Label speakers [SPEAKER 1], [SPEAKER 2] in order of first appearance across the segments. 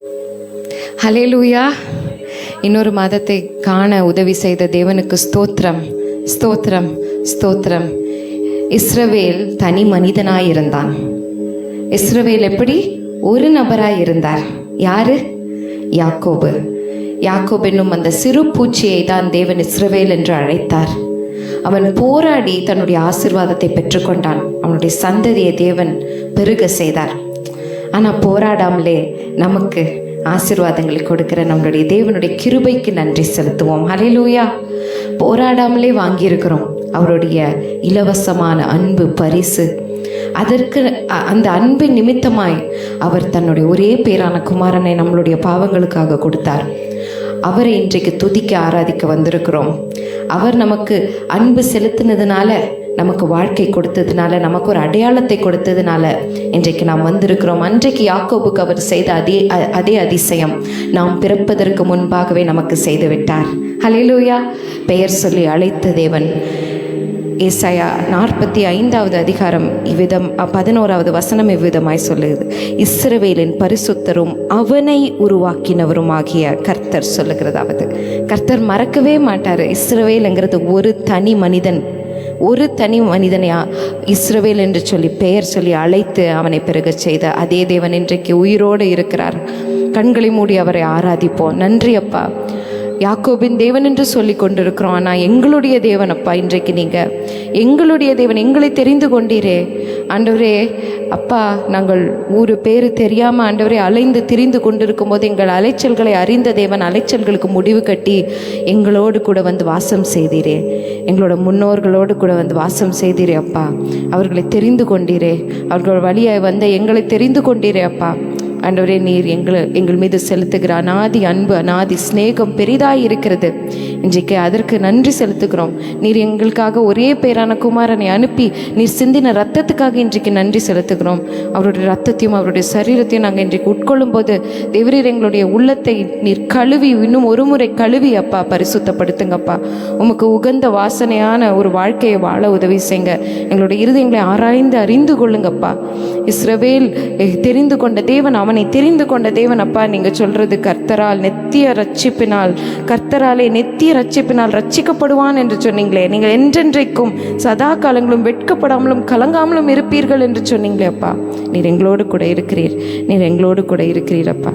[SPEAKER 1] ஹல்லேலூயா. இன்னொரு மாதத்தை காண உதவி செய்த தேவனுக்கு ஸ்தோத்திரம், ஸ்தோத்திரம், ஸ்தோத்திரம். இஸ்ரவேல் தனி மனிதனாய் இருந்தான். இஸ்ரவேல் எப்படி? ஒரு நபராய் இருந்தார். யாரு? யாக்கோபு. யாக்கோபு என்னும் அந்த சிறு பூச்சியை தான் தேவன் இஸ்ரவேல் என்று அழைத்தார். அவன் போராடி தன்னுடைய ஆசீர்வாதத்தை பெற்றுக்கொண்டான். அவனுடைய சந்ததியை தேவன் பெருக செய்தார். ஆனால் போராடாமலே நமக்கு ஆசீர்வாதங்களை கொடுக்கிற நம்மளுடைய தேவனுடைய கிருபைக்கு நன்றி செலுத்துவோம். ஹல்லேலூயா. போராடாமலே வாங்கியிருக்கிறோம் அவருடைய இலவசமான அன்பு பரிசு. அதற்கு அந்த அன்பின் நிமித்தமாய் அவர் தன்னுடைய ஒரே பேரான குமாரனை நம்மளுடைய பாவங்களுக்காக கொடுத்தார். அவரை இன்றைக்கு துதிக்க ஆராதிக்க வந்திருக்கிறோம். அவர் நமக்கு அன்பு செலுத்தினதுனால, நமக்கு வாழ்க்கை கொடுத்ததுனால, நமக்கு ஒரு அடையாளத்தை கொடுத்ததுனால இன்றைக்கு நாம் வந்திருக்கிறோம். அன்றைக்கு யாக்கோபுக்கு அவர் செய்த அதே அதிசயம் நாம் பிறப்பதற்கு முன்பாகவே நமக்கு செய்து விட்டார். ஹல்லேலூயா. பெயர் சொல்லி அழைத்த தேவன். ஏசாயா 45வது அதிகாரம் இவ்விதம் 11வது வசனம் இவ்விதமாய் சொல்லுது. இஸ்ரவேலின் பரிசுத்தரும் அவனை உருவாக்கினவருமாகிய கர்த்தர் சொல்லுகிறதாவது. கர்த்தர் மறக்கவே மாட்டார். இஸ்ரவேலுங்கிறது ஒரு தனி மனிதன். ஒரு தனி மனிதனையா இஸ்ரவேல் என்று சொல்லி பெயர் சொல்லி அழைத்து அவனை பெருக செய்த அதே தேவன் இன்றைக்கு உயிரோடு இருக்கிறார். கண்களை மூடி அவரை ஆராதிப்போம். நன்றி அப்பா. யாக்கோபின் தேவன் என்று சொல்லி கொண்டிருக்கிறோம். ஆனால் எங்களுடைய தேவன் அப்பா, இன்றைக்கு நீங்கள் எங்களுடைய தேவன், எங்களை தெரிந்து கொண்டீரே ஆண்டவரே. அப்பா, நாங்கள் ஊரு பேர் தெரியாமல் ஆண்டவரே அலைந்து திரிந்து கொண்டிருக்கும் போது எங்கள் அலைச்சல்களை அறிந்த தேவன் அலைச்சல்களுக்கு முடிவு கட்டி எங்களோடு கூட வந்து வாசம் செய்தீரே. எங்களோட முன்னோர்களோடு கூட வந்து வாசம் செய்தீரே அப்பா. அவர்களை தெரிந்து கொண்டீரே. அவர்கள் வழியாய் வந்த எங்களை தெரிந்து கொண்டீரே அப்பா. ஆண்டவரே, நீர் எங்கள் மீது செலுத்துகிற அநாதி அன்பு, அநாதி சிநேகம் பெரிதாய் இருக்கிறது. இன்றைக்கு அதற்கு நன்றி செலுத்துகிறோம். நீர் எங்களுக்காக ஒரே பேரான குமாரனை அனுப்பி நீர் சிந்தின ரத்தத்துக்காக இன்றைக்கு நன்றி செலுத்துகிறோம். அவருடைய ரத்தத்தையும் அவருடைய சரீரத்தையும் நாங்கள் இன்றைக்கு உட்கொள்ளும் போது தேவரீர் எங்களுடைய உள்ளத்தை நீர் கழுவி, இன்னும் ஒரு முறை கழுவி அப்பா பரிசுத்தப்படுத்துங்கப்பா. உமக்கு உகந்த வாசனையான ஒரு வாழ்க்கையை வாழ உதவி செய்யுங்க. எங்களுடைய இருதயங்களை ஆராய்ந்து அறிந்து கொள்ளுங்கப்பா. இஸ்ரவேல் தெரிந்து கொண்ட தேவன், அவனை தெரிந்து கொண்ட தேவன் அப்பா. நீங்கள் சொல்றது கர்த்தராலே நெத்திய ரட்சிப்பினால் ரட்சிக்கப்படுவான் என்று சொன்னீங்களே. நீங்கள் என்றென்றைக்கும் சதா காலங்களும் வெட்கப்படாமலும் கலங்காமலும் இருப்பீர்கள் என்று சொன்னீங்களே அப்பா. நீர் எங்களோடு கூட இருக்கிறீர். நீர் எங்களோடு கூட இருக்கிறீர் அப்பா.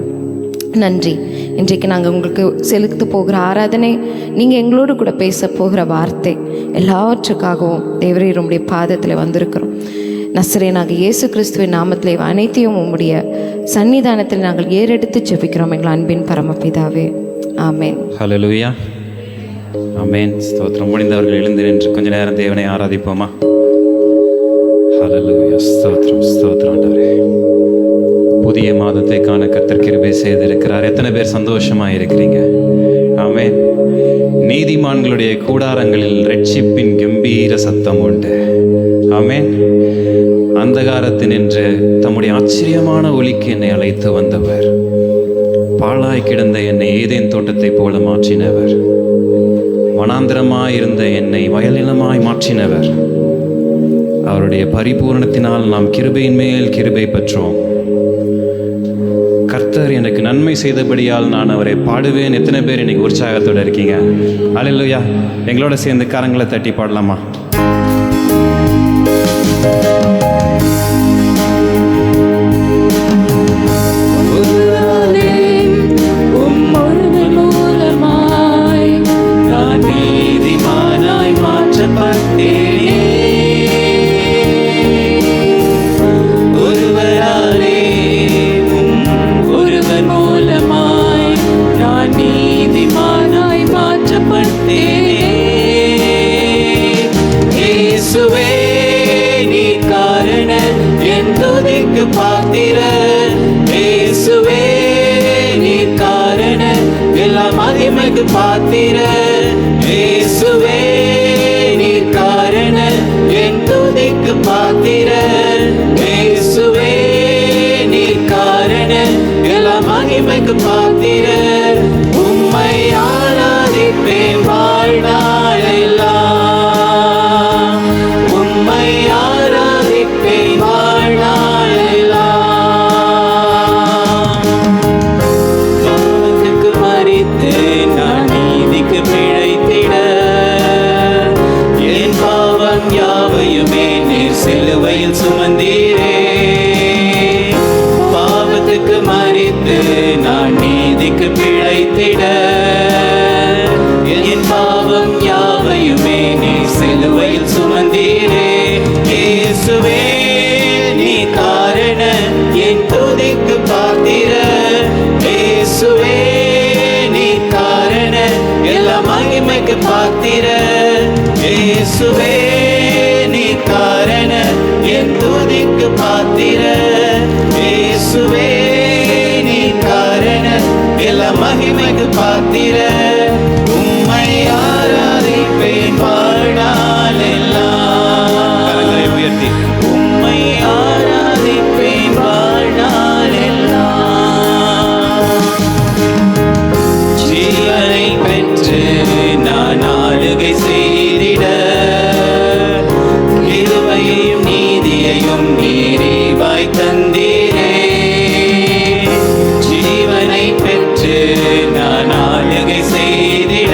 [SPEAKER 1] நன்றி. இன்றைக்கு நாங்கள் உங்களுக்கு செலுத்து போகிற ஆராதனை, நீங்கள் எங்களோடு கூட பேச போகிற வார்த்தை எல்லாவற்றுக்காகவும் தேவரீர் உம்முடைய பாதத்தில் வந்திருக்கிறோம். நசரேயனாகிய இயேசு கிறிஸ்துவின் நாமத்திலே அனைத்தையும் உம்முடைய சன்னிதானத்தில் நாங்கள் ஏறெடுத்து ஜெபிக்கிறோம் எங்கள் அன்பின் பரமபிதாவே. ஆமென்.
[SPEAKER 2] ஹல்லேலூயா. ஆமென். ஸ்தோத்திரம். முடிந்தவர்கள் எழுந்து நின்று கொஞ்ச நேரம் தேவனை ஆராதிப்போமா? ஹல்லேலூயா. ஸ்தோத்திரம், ஸ்தோத்திரம் ஆண்டவரே. புதிய மாதத்தை காண கர்த்தர் கிருபை செய்திருக்கிறார். எத்தனை பேர் சந்தோஷமா இருக்கிறீங்க? ஆமென். நீதிமான்களுடைய கூடாரங்களில் ரட்சிப்பின் கம்பீர சத்தம் உண்டு. ஆமென். அந்தகாரத்தில் நின்று தம்முடைய ஆச்சரியமான ஒளிக்கு என்னை அழைத்து வந்தவர், பாழாய் கிடந்த என்னை ஏதேன் தோட்டத்தை போல மாற்றினவர், வனாந்திரமாயிருந்த என்னை வயலினமாய் மாற்றினவர். அவருடைய பரிபூரணத்தினால் நாம் கிருபையின் மேல் கிருபை பெற்றோம். கர்த்தர் எனக்கு நன்மை செய்தபடியால் நான் அவரை பாடுவேன். எத்தனை பேர் இன்னைக்கு உற்சாகத்தோடு இருக்கீங்க? அல்லேலூயா. எங்களோட சேர்ந்து கரங்களை தட்டி பாடலாமா?
[SPEAKER 3] பாத்திர இயேசுவே, நீர் காரண என் துதிக்கு பாத்திர இயேசுவே, நீர் காரண எல்லா மகிமைக்கு பாத்திர. உம்மை ஆராதிப்பேன் வாழ்நாளெல்லாம், உம்மை ஆராதிப்பேன் வாழ்நாளெல்லாம். மறித்து நான் நீதிக்கு பிழைத்திட என் பாவம் யாவையுமே நீர் சிலுவையில் சுமந்தீரே. பாவத்துக்கு மறித்து நான் நீதிக்கு பிழைத்திட என் பாவம் யாவையுமே நீர் சிலுவையில் சுமந்தீரே. இயேசுவே நீ காரண என் துதிக்கு பாத்திர. இயேசுவே நீ காரண எல்லா மகிமைக்கு பாத்திர. இயேசுவே நீ காரண என் துதிக்கு பாத்திர. இயேசுவே நீ காரண எல்லா மகிமைக்கு பாத்திர. உம்மை ஆராதிப்பேன் வாழ்நாள் எல்லாம். கரங்களை உயர்த்தி உம்மை ஆராதிப்பேன் வாழ்நாள் எல்லாம். ஜீவனை பெற்று நான் ஆளுகை செய்திட கிருபையையும் நீதியையும் நீரிவாய் தந்தீரே. ஜீவனை பெற்று நான் ஆளுகை செய்திட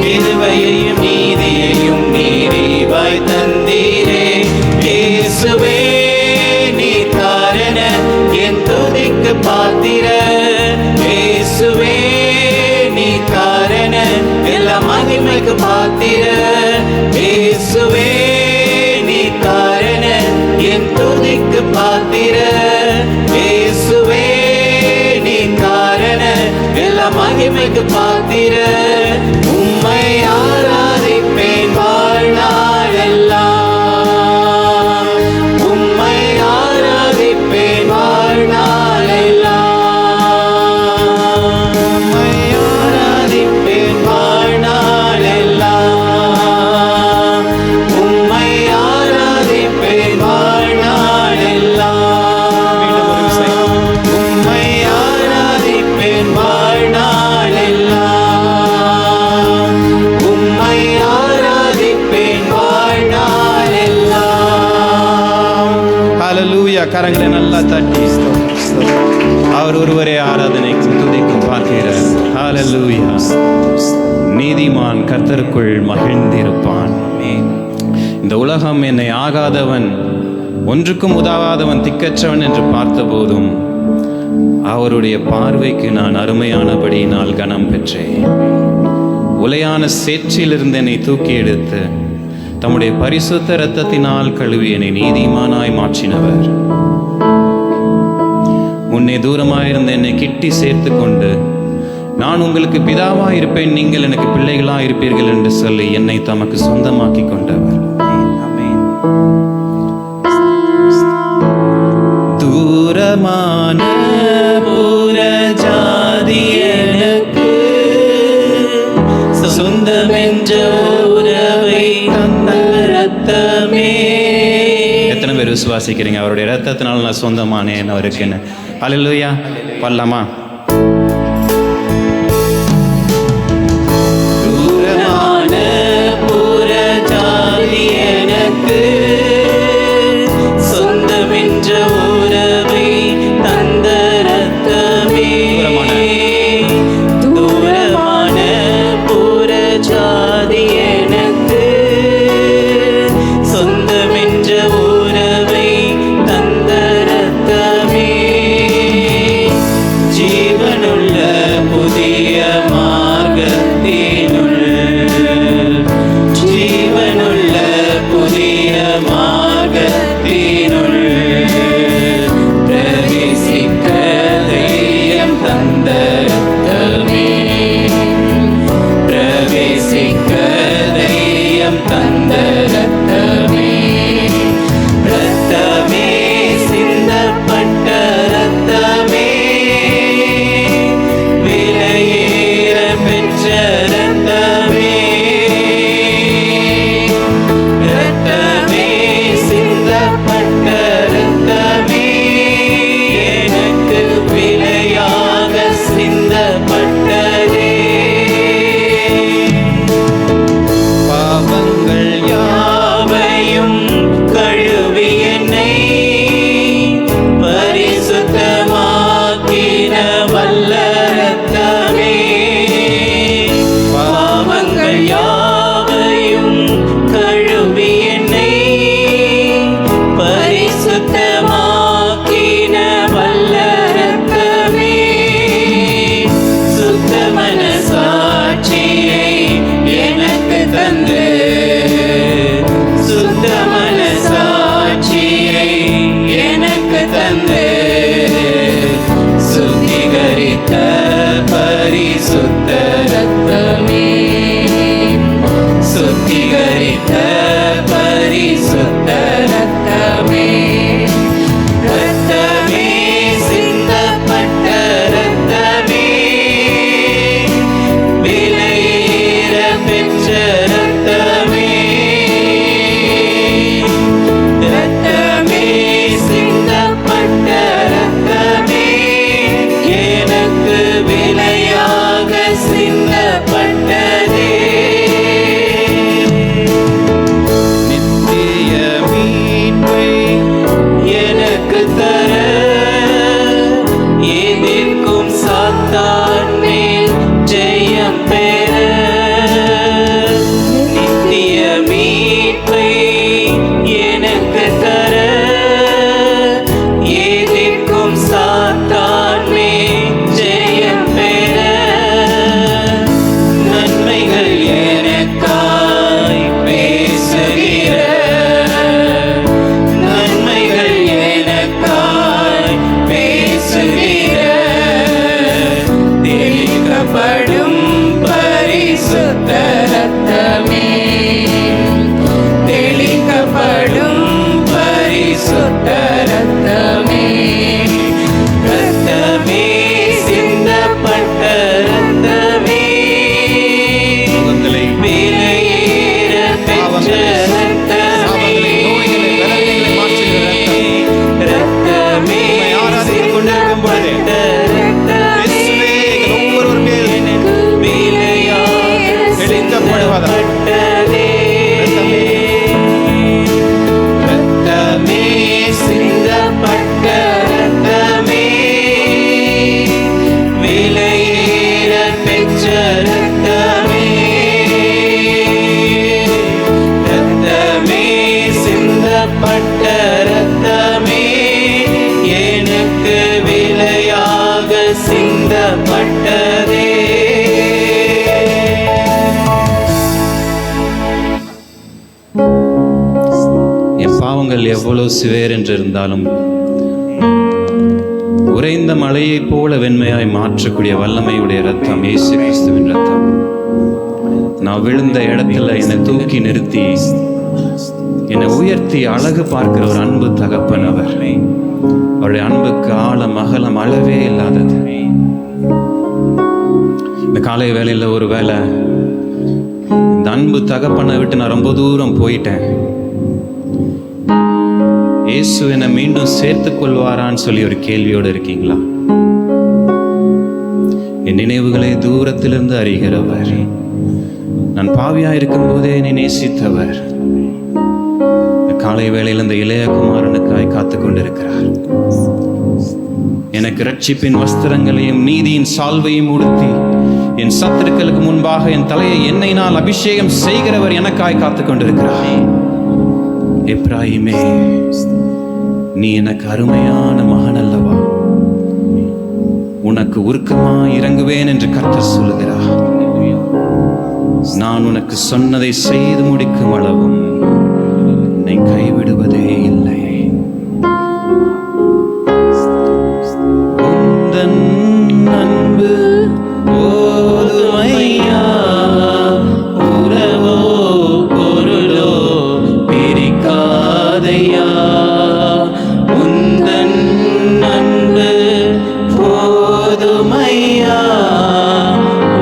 [SPEAKER 3] கிருபையையும் நீதியையும் நீரிவாய் தந்தீரே. இயேசுவே நீ காரண என் துதிக்கு பாத்திர. இயேசுவே நீ காரண எல்லா மகிமைக்கு பாத்திர. இயேசுவே நீ காரண என் துதிக்கு பாத்திர. இயேசுவே நீ காரண எல்லா மகிமைக்கு பாத்திர. உம்மை ஆராதிப்பேன் வாழ்நாள் எல்லாம். உம்மை ஆராதிப்பேன் வாழ்நாள் எல்லாம். உம்மை ஆராதிப்பேன் வாழ்நாள் எல்லாம். உம்மை ஆராதிப்பேன் வாழ்நாள் எல்லாம். உம்மை ஆராதிப்பேன் வாழ்நாள் எல்லாம். உம்மை ஆராதிப்பேன் வாழ்நாள் எல்லாம்.
[SPEAKER 2] ஹalleluya. கரங்களை நல்லா தட்டி அவர் ஒருவரே ஆராதனைக்கும் துதிக்கும் பார்க்கிறார். ஹalleluya. நீதிமான் கர்த்தருக்குள் மகிழ்ந்திருப்பான். இந்த உலகம் என்னை ஆகாதவன் ஒன்றுக்கும் உதவாதவன் திக்கற்றவன் என்று பார்த்தபோதும் அவருடைய பார்வைக்கு நான் அருமையானபடியினால் கனம் பெற்றேன். உலையான சேற்றிலிருந்து என்னை தூக்கி எடுத்து தம்முடைய பரிசுத்த இரத்தத்தினால் கழுவி என்னை நீதிமானாய் மாற்றினவர். முன்னே தூரமாயிருந்த என்னை கிட்டி சேர்த்து கொண்டு நான் உங்களுக்கு பிதாவாய் இருப்பேன், நீங்கள் எனக்கு பிள்ளைகளாய் இருப்பீர்கள் என்று சொல்லி என்னை தமக்கு சொந்தமாக்கி கொண்டவர். தூரமான
[SPEAKER 3] புறஜாதி எனக்கு சொந்தமென்ற உறவை தந்த இரத்தமே.
[SPEAKER 2] எத்தனை பேர் விசுவாசிக்கிறீங்க அவருடைய இரத்தத்தினால் நான் சொந்தமானேன் அவருக்குன்னு? ஹல்லேலூயா. பாடலாமா?
[SPEAKER 3] தூரமான புறஜாதி எனக்கு சொந்தமென்ற உறவை தந்த இரத்தமே. தூரமான புறஜாதி எனக்கு சொந்தமென்ற உறவை தந்த இரத்தமே. ஜீவனுள்ள புதிய மார்க்கத்தினுள் ஜீவனுள்ள புதிய மார்க்கத்தினுள் பிரவேசிக்க தைரியம் தந்த இரத்தமே. பிரவேசிக்க தைரியம் தந்த இரத்தமே. இரத்தமே சிந்தப்பட்ட இரத்தமே. விலையேற பெற்ற இரத்தமே. இரத்தமே சிந்தப்பட்ட இரத்தமே. எனக்கு விலையாக சிந்தப்பட்டதே. பாவங்கள் யாவையும் கழுவி என்னை பரிசுத்தமாக்கின வல்ல இரத்தமே.
[SPEAKER 2] பாவங்கள் எவ்வளவு சிவேரென்று இருந்தாலும் உறைந்த மலையைப் போல வெண்மையாய் மாற்றக்கூடிய வல்லமையுடைய ரத்தம் இயேசு கிறிஸ்துவின் ரத்தம். நான் விழுந்த இடத்துல என்னை தூக்கி நிறுத்தி என்னை உயர்த்தி அழகு பார்க்கிற ஒரு அன்பு தகப்பன் அவர். அவருடைய அன்புக்கு ஆழம் அகலம் அளவே இல்லாதது. இந்த காலை வேளையில ஒரு வேளை இந்த அன்பு தகப்பனை விட்டு நான் ரொம்ப தூரம் போயிட்டேன், இயேசு என்னை மீண்டும் சேர்த்துக் கொள்வாரான்னு சொல்லி ஒரு கேள்வியோடு இருக்கீங்களா? என் நினைவுகளை தூரத்திலிருந்து அறிகிறவர், நான் பாவியா இருக்கும் போதே என்னை நேசித்தவர் காலை வேளையில் இந்த இளைய குமாரனுக்காய் காத்து கொண்டிருக்கிறார். எனக்கு ரட்சிப்பின் வஸ்திரங்களையும் நீதியின் சால்வையும் உடுத்தி என் சத்துருக்களுக்கு முன்பாக என் தலையை எண்ணெயினால் அபிஷேகம் செய்கிறவர் எனக்காய் காத்து கொண்டிருக்கிறார். எப்ராயிமே, நீ எனக்கு அருமையான மகன் அல்லவா, உனக்கு உருக்கமாய் இறங்குவேன் என்று கர்த்தர் சொல்லுகிறார். நான் உனக்கு சொன்னதை செய்து முடிக்கும் அளவும் என்னை கைவிடுவதே இல்லை. உந்தன் அன்பு போதுமையா, உறவோ பொருளோ பிரிக்காதையா. உந்தன் அன்பு போதுமையா,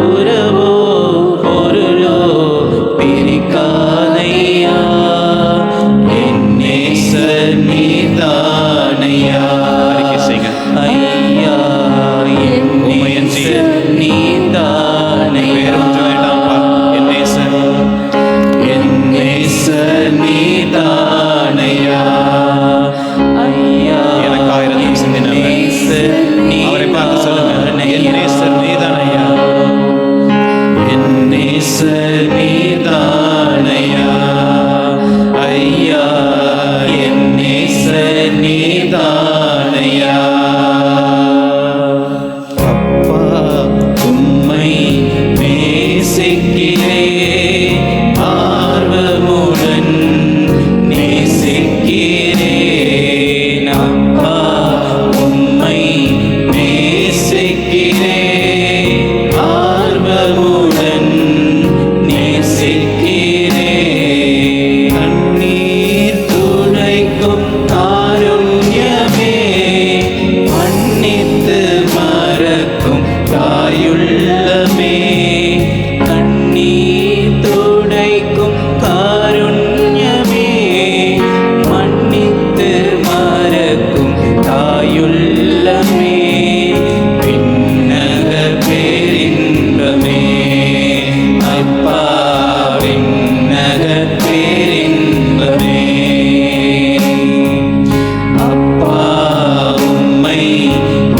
[SPEAKER 2] உறவோ பொருளோ பிரிக்காதையா. என் நேசர் நீதானையா. ஐயா, என் நேசர் நீதானையா. என் நேசர் நீதானையா. ஐயா, எனக்காக இரத்தம் சிந்தினவர். அவரை பார்த்து சொல்லுங்க, என் நேசர் நீதானையா. என் நேசர் நீதானையா. ஐயா, என் நேசர் நீதானையா. அப்பா, உம்மை நேசிக்கிறேன், ஆர்வமுடன் நேசிக்கிறேன். அப்பா, உம்மை நேசிக்கிறேன், ஆர்வமுடன் நேசிக்கிறேன். கண்ணீர் துடைக்கும் காருண்யமே, மன்னித்து மறக்கும் தாயுள்ளமே. கண்ணீர் துடைக்கும் காருண்யமே, மன்னித்து மறக்கும் தாயுள்ளமே. விண்ணக பேரின்பமே, அப்பா, விண்ணக பேரின்பமே. அப்பா, உம்மை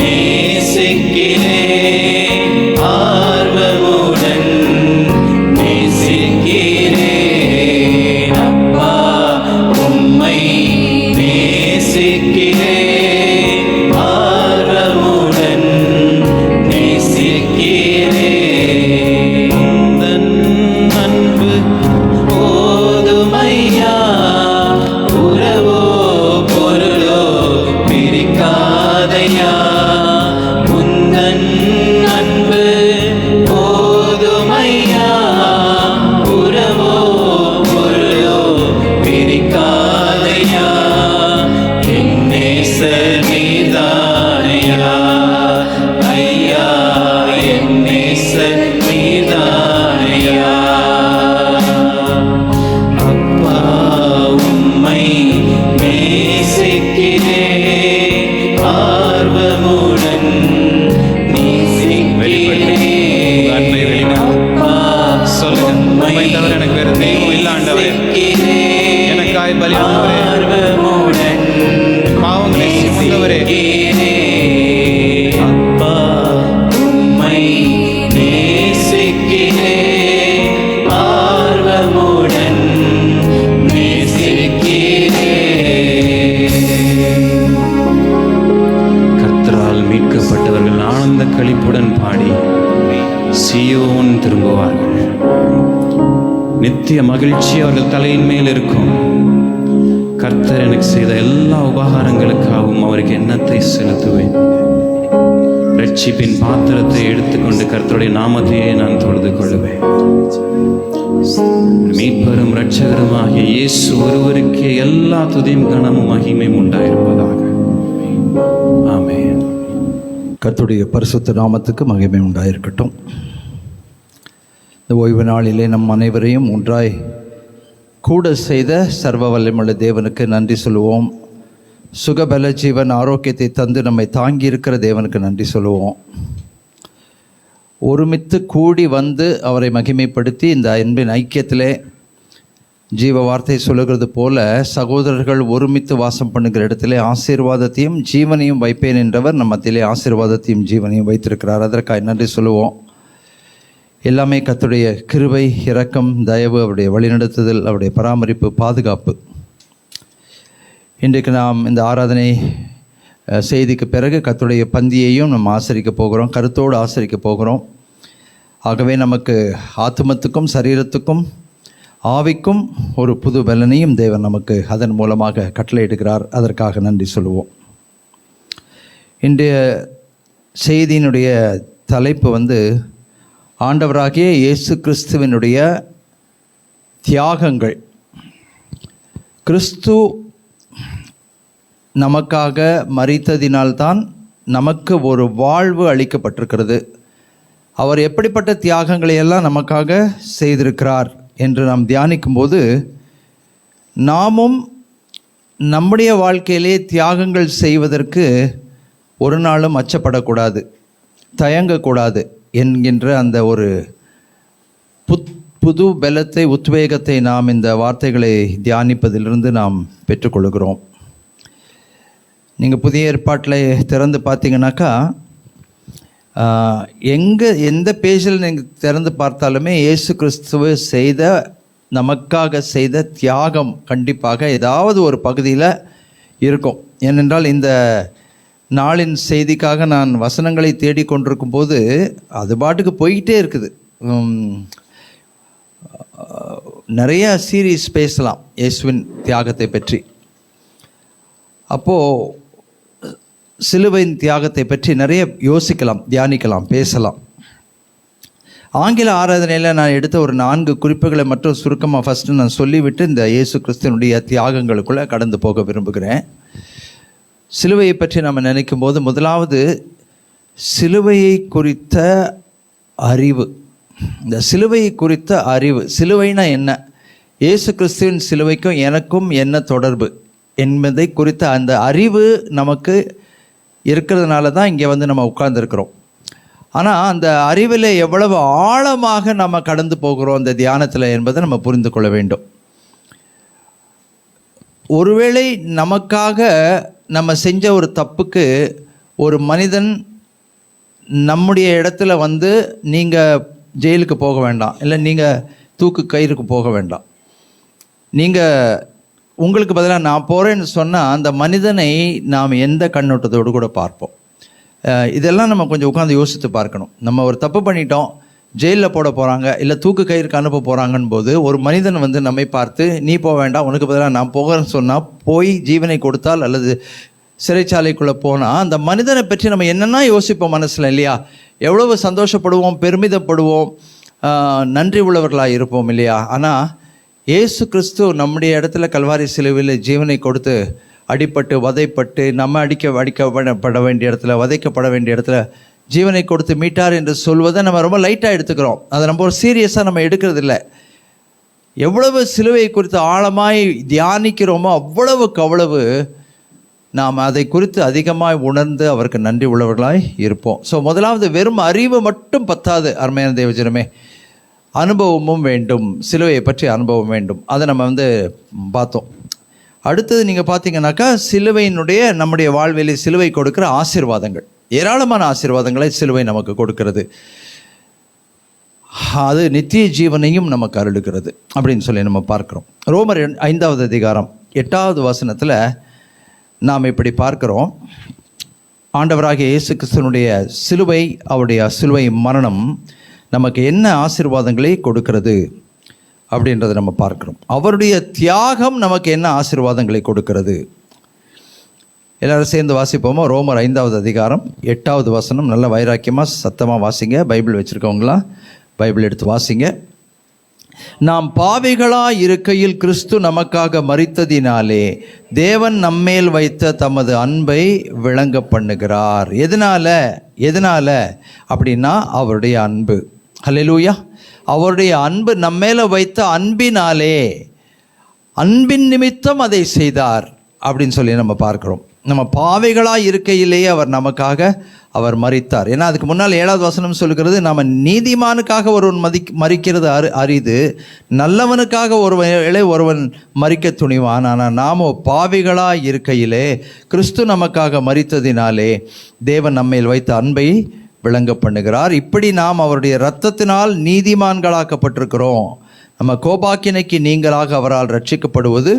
[SPEAKER 2] நேசிக்கிறேன், ஆர்வமுடன் நேசிக்கிறேன். அப்பா, உம்மை நேசிக்கிறேன், ஆர்வமுடன் நேசிக்கிறேன். உந்தன் அன்பு போதுமையா, உறவோ பொருளோ பிரிக்காதையா. உந்தன் அன்பு போதுமையா, உறவோ பொருளோ பிரிக்காதையா. என் நேசர் நீதானையா. ஐயா, என் நேசர் நீதானையா. அப்பா, உம்மை நேசிக்கிறேன், ஆர்வமுடன் நேசிக்கிறேன். அப்பா, சொல்லுங்க, உம்மை தவிர எனக்கு வேறு தெய்வம் இல்லை ஆண்டவரே. எனக்காய் பலியானவரே, ஆர்வமுடன் பாவங்களை சுமந்தவரே. அப்பா, உம்மை நேசிக்கிறேன், ஆர்வமுடன் நேசிக்கிறேன். கர்த்தரால் மீட்கப்பட்டவர்கள் ஆனந்த களிப்புடன் பாடி சீயோன் திரும்புவார்கள். நித்திய மகிழ்ச்சி அவர்கள் தலையின் மேல் இருக்கும். கர்த்தர் எனக்கு செய்த எல்லா உபகாரங்களுக்காகவும் அவருக்கு எண்ணத்தை செலுத்துவேன். ரட்சிப்பின் பாத்திரத்தை எடுத்துக்கொண்டு கர்த்தருடைய நாமத்தையே நான் தொழுது கொள்ளுவேன். மீட்பரும் இரட்சகருமாகிய இயேசு ஒருவருக்கே எல்லா துதியும் கனமும் மகிமையும் உண்டாயிருப்பதாக. ஆமென்.
[SPEAKER 4] கர்த்தருடைய பரிசுத்த நாமத்துக்கு மகிமை உண்டாயிருக்கட்டும். இந்த ஓய்வு நாளிலே நம் அனைவரையும் ஒன்றாய் கூட செய்த சர்வ வல்லமையுள்ள தேவனுக்கு நன்றி சொல்லுவோம். சுகபல ஜீவன் ஆரோக்கியத்தை தந்து நம்மை தாங்கி இருக்கிற தேவனுக்கு நன்றி சொல்லுவோம். ஒருமித்து கூடி வந்து அவரை மகிமைப்படுத்தி இந்த அன்பின் ஐக்கியத்திலே ஜீவ வார்த்தை சொல்லுகிறது போல சகோதரர்கள் ஒருமித்து வாசம் பண்ணுகிற இடத்திலே ஆசீர்வாதத்தையும் ஜீவனையும் வைப்பேன் என்றவர் நம் மத்தியிலே ஆசீர்வாதத்தையும் ஜீவனையும் வைத்திருக்கிறார். அதற்காக நன்றி சொல்லுவோம். எல்லாமே கர்த்தருடைய கிருபை, இரக்கம், தயவு, அவருடைய வழிநடத்துதல், அவருடைய பராமரிப்பு, பாதுகாப்பு. இன்றைக்கு நாம் இந்த ஆராதனை செய்திக்கு பிறகு கர்த்தருடைய பந்தியையும் நம்ம ஆசரிக்க போகிறோம், கருத்தோடு ஆசரிக்க போகிறோம். ஆகவே நமக்கு ஆத்துமத்துக்கும் சரீரத்துக்கும் ஆவிக்கும் ஒரு புது பலனையும் தேவன் நமக்கு அதன் மூலமாக கட்டளையிடுகிறார். அதற்காக நன்றி சொல்லுவோம். இன்றைய செய்தியினுடைய தலைப்பு ஆண்டவராகிய இயேசு கிறிஸ்துவினுடைய தியாகங்கள். கிறிஸ்து நமக்காக மரித்ததினால்தான் நமக்கு ஒரு வாழ்வு அளிக்கப்பட்டிருக்கிறது. அவர் எப்படிப்பட்ட தியாகங்களை எல்லாம் நமக்காக செய்திருக்கிறார் என்று நாம் தியானிக்கும்போது நாமும் நம்முடைய வாழ்க்கையிலே தியாகங்கள் செய்வதற்கு ஒரு நாளும் அச்சப்படக்கூடாது, தயங்கக்கூடாது என்கின்ற அந்த ஒரு புது பலத்தை, உத்வேகத்தை நாம் இந்த வார்த்தைகளை தியானிப்பதிலிருந்து நாம் பெற்றுக்கொள்கிறோம். நீங்கள் புதிய ஏற்பாட்டில் திறந்து பார்த்தீங்கன்னாக்கா எந்த பேஜில் நீங்கள் திறந்து பார்த்தாலுமே இயேசு கிறிஸ்துவை நமக்காக செய்த தியாகம் கண்டிப்பாக ஏதாவது ஒரு பகுதியில் இருக்கும். ஏனென்றால் இந்த நாளின் செய்திக்காக நான் வசனங்களை தேடிக்கொண்டிருக்கும் போது அது பாட்டுக்கு போய்கிட்டே இருக்குது. நிறைய சீரீஸ் பேசலாம் இயேசுவின் தியாகத்தை பற்றி. அப்போது சிலுவையின் தியாகத்தை பற்றி நிறைய யோசிக்கலாம், தியானிக்கலாம், பேசலாம். ஆங்கில ஆராதனையில் நான் எடுத்த ஒரு 4 குறிப்புகளை மட்டும் சுருக்கமாக ஃபஸ்ட்டு நான் சொல்லிவிட்டு இந்த இயேசு கிறிஸ்துவனுடைய தியாகங்களுக்குள்ளே கடந்து போக விரும்புகிறேன். சிலுவையை பற்றி நம்ம நினைக்கும் போது முதலாவது சிலுவையை குறித்த அறிவு. இந்த சிலுவையை குறித்த அறிவு, சிலுவைனா என்ன, இயேசு கிறிஸ்துவின் சிலுவைக்கும் எனக்கும் என்ன தொடர்பு என்பதை குறித்த அந்த அறிவு நமக்கு இருக்கிறதுனால தான் இங்கே நம்ம உட்கார்ந்துருக்கிறோம். ஆனால் அந்த அறிவில் எவ்வளவு ஆழமாக நம்ம கடந்து போகிறோம் அந்த தியானத்தில் என்பதை நம்ம புரிந்து கொள்ள வேண்டும். ஒருவேளை நமக்காக நம்ம செஞ்ச ஒரு தப்புக்கு ஒரு மனிதன் நம்முடைய இடத்துல நீங்கள் ஜெயிலுக்கு போக வேண்டாம், இல்லை நீங்கள் தூக்கு கயிறுக்கு போக வேண்டாம், உங்களுக்கு பதிலாக நான் போகிறேன்னு சொன்னால் அந்த மனிதனை நாம் எந்த கண்ணோட்டத்தோடு கூட பார்ப்போம். இதெல்லாம் நம்ம கொஞ்சம் உட்காந்து யோசித்து பார்க்கணும். நம்ம ஒரு தப்பு பண்ணிட்டோம், ஜெயிலில் போட போகிறாங்க, இல்லை தூக்கு கயிறுக்கு அனுப்ப போகிறாங்கன்னு போது ஒரு மனிதன் நம்மை பார்த்து நீ போக வேண்டாம், உனக்கு பதிலாக நான் போகிறேன்னு சொன்னால் போய் ஜீவனை கொடுத்தால் அல்லது சிறைச்சாலைக்குள்ளே போனால் அந்த மனிதனை பற்றி நம்ம என்னென்னா யோசிப்போம் மனசில், இல்லையா? எவ்வளவு சந்தோஷப்படுவோம், பெருமிதப்படுவோம், நன்றி உள்ளவர்களாக இருப்போம், இல்லையா? ஆனால் இயேசு கிறிஸ்து நம்முடைய இடத்துல கல்வாரி சிலுவையில் ஜீவனை கொடுத்து அடிப்பட்டு வதைப்பட்டு நம்ம அடிக்கப்பட வேண்டிய இடத்துல, வதைக்கப்பட வேண்டிய இடத்துல ஜீவனை கொடுத்து மீட்டார் என்று சொல்வதை நம்ம ரொம்ப லைட்டாக எடுத்துக்கிறோம். அதை நம்ம ஒரு சீரியஸாக நம்ம எடுக்கிறது இல்லை. எவ்வளவு சிலுவை குறித்து ஆழமாய் தியானிக்கிறோமோ அவ்வளவுக்கு அவ்வளவு நாம் அதை குறித்து அதிகமாக உணர்ந்து அவருக்கு நன்றி உள்ளவர்களாய் இருப்போம். ஸோ முதலாவது வெறும் அறிவு மட்டும் பத்தாது அருமையான தேவஜனமே, அனுபவமும் வேண்டும். சிலுவையை பற்றி அனுபவம் வேண்டும். அதை நம்ம பார்த்தோம். அடுத்தது நீங்கள் பார்த்தீங்கன்னாக்கா சிலுவையினுடைய நம்முடைய வாழ்விலே சிலுவை கொடுக்குற ஆசீர்வாதங்கள், ஏராளமான ஆசீர்வாதங்களை சிலுவை நமக்கு கொடுக்கிறது. அது நித்திய ஜீவனையும் நமக்கு அருளுகிறது அப்படின்னு சொல்லி நம்ம பார்க்குறோம். ரோமர் 5வது அதிகாரம் 8வது வசனத்தில் நாம் இப்படி பார்க்குறோம். ஆண்டவராகிய இயேசு கிறிஸ்துவனுடைய சிலுவை, அவருடைய சிலுவை மரணம் நமக்கு என்ன ஆசீர்வாதங்களை கொடுக்கிறது அப்படின்றத நம்ம பார்க்கிறோம். அவருடைய தியாகம் நமக்கு என்ன ஆசீர்வாதங்களை கொடுக்கிறது? எல்லாரும் சேர்ந்து வாசிப்போமா? ரோமர் 5வது அதிகாரம் 8வது வசனம். நல்ல வைராக்கியமாக சத்தமாக வாசிங்க. பைபிள் வச்சுருக்கவங்களாம் பைபிள் எடுத்து வாசிங்க. நாம் பாவிகளாய் இருக்கையில் கிறிஸ்து நமக்காக மரித்ததினாலே தேவன் நம்மேல் வைத்த தமது அன்பை விளங்க பண்ணுகிறார். எதனால அப்படின்னா அவருடைய அன்பு. ஹல்லேலூயா. அவருடைய அன்பு நம்மேல வைத்த அன்பினாலே, அன்பின் நிமித்தம் அதை செய்தார் அப்படின்னு சொல்லி நம்ம பார்க்கிறோம். நம்ம பாவிகளாய் இருக்கையிலேயே அவர் நமக்காக அவர் மரித்தார். ஏன்னா அதுக்கு முன்னால் 7வது வசனம் சொல்லுகிறது, நம்ம நீதிமானுக்காக ஒருவன் மரிக்கிறது அரிது, நல்லவனுக்காக ஒருவன் மரிக்க துணிவான். ஆனால் நாம பாவிகளாய் இருக்கையிலே கிறிஸ்து நமக்காக மரித்ததினாலே தேவன் நம்மேல் வைத்த அன்பை விளங்க பண்ணுகிறார். இப்படி நாம் அவருடைய இரத்தத்தினால் நீதிமான்களாக்கப்பட்டிருக்கிறோம். நம்ம கோபாக்கினைக்கு நீங்களாக அவரால் ரட்சிக்கப்படுவது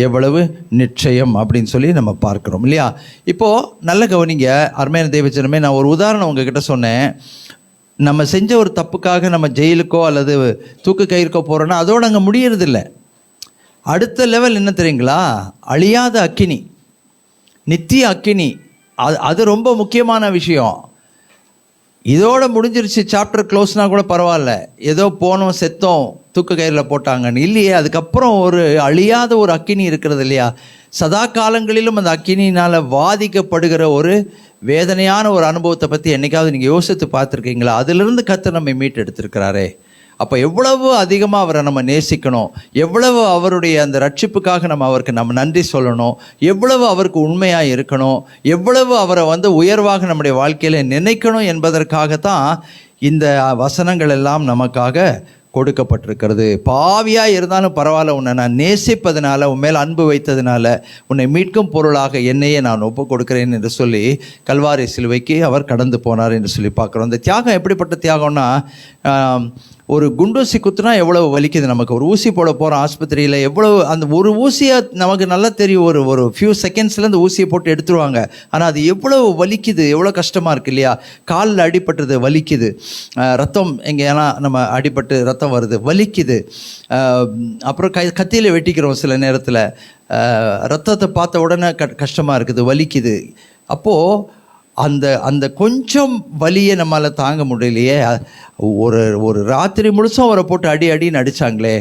[SPEAKER 4] எவ்வளவு நிச்சயம் அப்படின்னு சொல்லி நம்ம பார்க்கிறோம் இல்லையா? இப்போது நல்ல கவனிங்க அருமையான தேவஜனமே. நான் ஒரு உதாரணம் உங்ககிட்ட சொன்னேன். நம்ம செஞ்ச ஒரு தப்புக்காக நம்ம ஜெயிலுக்கோ அல்லது தூக்கு கயிறுக்கோ போகிறோன்னா அதோடு அங்கே முடியறதில்ல. அடுத்த லெவல் என்ன தெரியுங்களா? அழியாத அக்கினி, நித்திய அக்கினி. அது ரொம்ப முக்கியமான விஷயம். இதோட முடிஞ்சிருச்சு, சாப்டர் க்ளோஸ்னால் கூட பரவாயில்ல, ஏதோ போனோம் செத்தோம் தூக்கு கயிறில் போட்டாங்கன்னு இல்லையே. அதுக்கப்புறம் ஒரு அழியாத ஒரு அக்கினி இருக்கிறது இல்லையா? சதா காலங்களிலும் அந்த அக்கினினால் வாதிக்கப்படுகிற ஒரு வேதனையான ஒரு அனுபவத்தை பற்றி என்னைக்காவது நீங்கள் யோசித்து பார்த்துருக்கீங்களா? அதிலிருந்து கர்த்தர் நம்மை மீட்டு எடுத்திருக்கிறாரே. அப்போ எவ்வளவு அதிகமாக அவரை நம்ம நேசிக்கணும், எவ்வளவு அவருடைய அந்த ரட்சிப்புக்காக அவருக்கு நம்ம நன்றி சொல்லணும், எவ்வளவு அவருக்கு உண்மையாக இருக்கணும், எவ்வளவு அவரை உயர்வாக நம்முடைய வாழ்க்கையில் நினைக்கணும் என்பதற்காகத்தான் இந்த வசனங்கள் எல்லாம் நமக்காக கொடுக்கப்பட்டிருக்கிறது. பாவியாக இருந்தாலும் பரவாயில்ல, உன்னை நான் நேசிப்பதனால, உன் மேல் அன்பு வைத்ததுனால உன்னை மீட்கும் பொருளாக என்னையே நான் ஒப்பு கொடுக்கிறேன் என்று சொல்லி கல்வாரி சிலுவைக்கு அவர் கடந்து போனார் என்று சொல்லி பார்க்குறோம். இந்த தியாகம் எப்படிப்பட்ட தியாகம்னா, ஒரு குண்டூசி குத்துனா எவ்வளவு வலிக்குது நமக்கு. ஒரு ஊசி போட போகிறோம் ஆஸ்பத்திரியில், எவ்வளவு அந்த ஒரு ஊசியை நமக்கு நல்லா தெரியும், ஒரு ஃபியூ செகண்ட்ஸில் அந்த ஊசியை போட்டு எடுத்துருவாங்க. ஆனால் அது எவ்வளவு வலிக்குது, எவ்வளோ கஷ்டமாக இருக்குது இல்லையா? காலில் அடிபட்டது வலிக்குது, ரத்தம் எங்கேனா நம்ம அடிபட்டு ரத்தம் வருது வலிக்குது. அப்புறம் கத்தியில் வெட்டிக்கிறோம் சில நேரத்தில், ரத்தத்தை பார்த்த உடனே கஷ்டமாக இருக்குது, வலிக்குது. அப்போது அந்த கொஞ்சம் வலியை நம்மளால் தாங்க முடியலையே. ஒரு ராத்திரி முழுசும் அவரை போட்டு அடின்னு அடித்தாங்களே.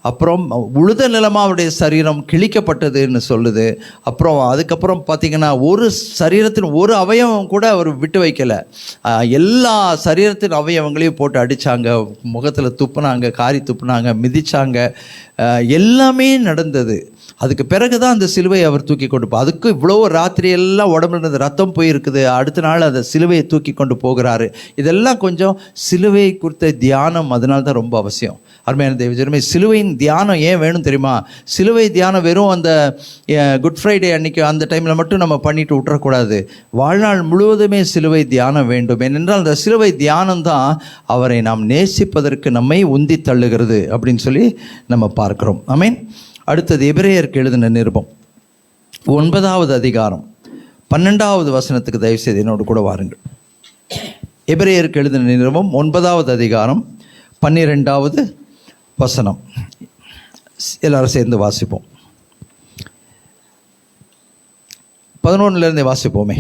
[SPEAKER 4] அப்புறம் உழுத நிலமாக அவருடைய சரீரம் கிழிக்கப்பட்டதுன்னு சொல்லுது. அப்புறம் அதுக்கப்புறம் பார்த்திங்கன்னா ஒரு சரீரத்தின் ஒரு அவயவம் கூட அவர் விட்டு வைக்கலை. எல்லா சரீரத்தின் அவயவங்களையும் போட்டு அடித்தாங்க, முகத்தில் துப்புனாங்க, காரி துப்புனாங்க, மிதித்தாங்க, எல்லாமே நடந்தது. அதுக்கு பிறகு தான் அந்த சிலுவையை அவர் தூக்கி கொண்டு அதுக்கு இவ்வளோ ராத்திரி எல்லாம் உடம்புல இருந்து ரத்தம் போயிருக்குது. அடுத்த நாள் அந்த சிலுவையை தூக்கி கொண்டு போகிறாரு. இதெல்லாம் கொஞ்சம் சிலுவையை குறித்த தியானம் அதனால தான் ரொம்ப அவசியம். அருமையான தேவஜனமே, சிலுவையின் தியானம் ஏன் வேணும் தெரியுமா? சிலுவை தியானம் வெறும் அந்த குட் ஃப்ரைடே அன்னைக்கு அந்த டைமில் மட்டும் நம்ம பண்ணிட்டு விட்டுறக்கூடாது. வாழ்நாள் முழுவதுமே சிலுவை தியானம் வேண்டும். ஏனென்றால் அந்த சிலுவை தியானம் தான் அவரை நாம் நேசிப்பதற்கு நம்மை உந்தி தள்ளுகிறது அப்படின்னு சொல்லி நம்ம பார்க்கிறோம். ஆமென். அடுத்தது எபிரேயருக்கு எழுதின நிருபம் 9வது அதிகாரம் 12வது வசனத்துக்கு தயவுசெய்து என்னோடு கூட வாருங்கள். எபிரேயருக்கு எழுதின நிருபம் 9வது அதிகாரம் 12வது வசனம். எல்லாரும் சேர்ந்து வாசிப்போம். 11லேருந்து வாசிப்போமே.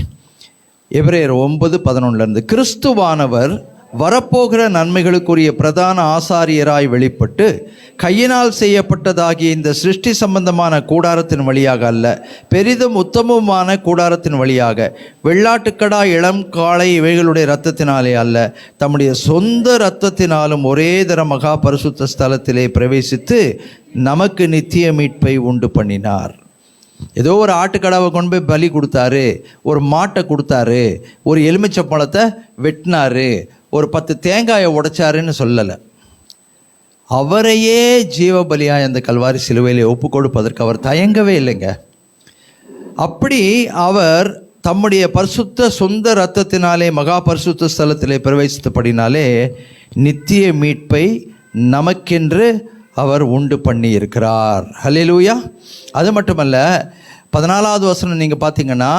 [SPEAKER 4] எபிரேயர் 9:11. கிறிஸ்துவானவர் வரப்போகிற நன்மைகளுக்குரிய பிரதான ஆசாரியராய் வெளிப்பட்டு கையினால் செய்யப்பட்டதாகிய இந்த சிருஷ்டி சம்பந்தமான கூடாரத்தின் வழியாக அல்ல, பெரிதும் உத்தமமான கூடாரத்தின் வழியாக வெள்ளாட்டுக்கடா இளம் காளை இவைகளுடைய இரத்தத்தினாலே அல்ல, தம்முடைய சொந்த இரத்தத்தினாலும் ஒரே தர மகா பரிசுத்த ஸ்தலத்திலே பிரவேசித்து நமக்கு நித்திய மீட்பை உண்டு பண்ணினார். ஏதோ ஒரு ஆட்டுக்கடாவை கொண்டு போய் பலி கொடுத்தாரு, ஒரு மாட்டை கொடுத்தாரு, ஒரு எலுமிச்சப்பழத்தை வெட்டினாரு, ஒரு 10 தேங்காயை உடைச்சாருன்னு சொல்லலை. அவரையே ஜீவபலியாய் அந்த கல்வாரி சிலுவையிலே ஒப்பு கொடுப்பதற்கு அவர் தயங்கவே இல்லைங்க. அப்படி அவர் தம்முடைய பரிசுத்த சொந்த இரத்தத்தினாலே மகா பரிசுத்த ஸ்தலத்திலே பிரவேசித்தபடினாலே நித்திய மீட்பை நமக்கென்று அவர் உண்டு பண்ணி இருக்கிறார். ஹல்லேலூயா. அது மட்டுமல்ல, 14வது வசனம் நீங்கள் பார்த்தீங்கன்னா,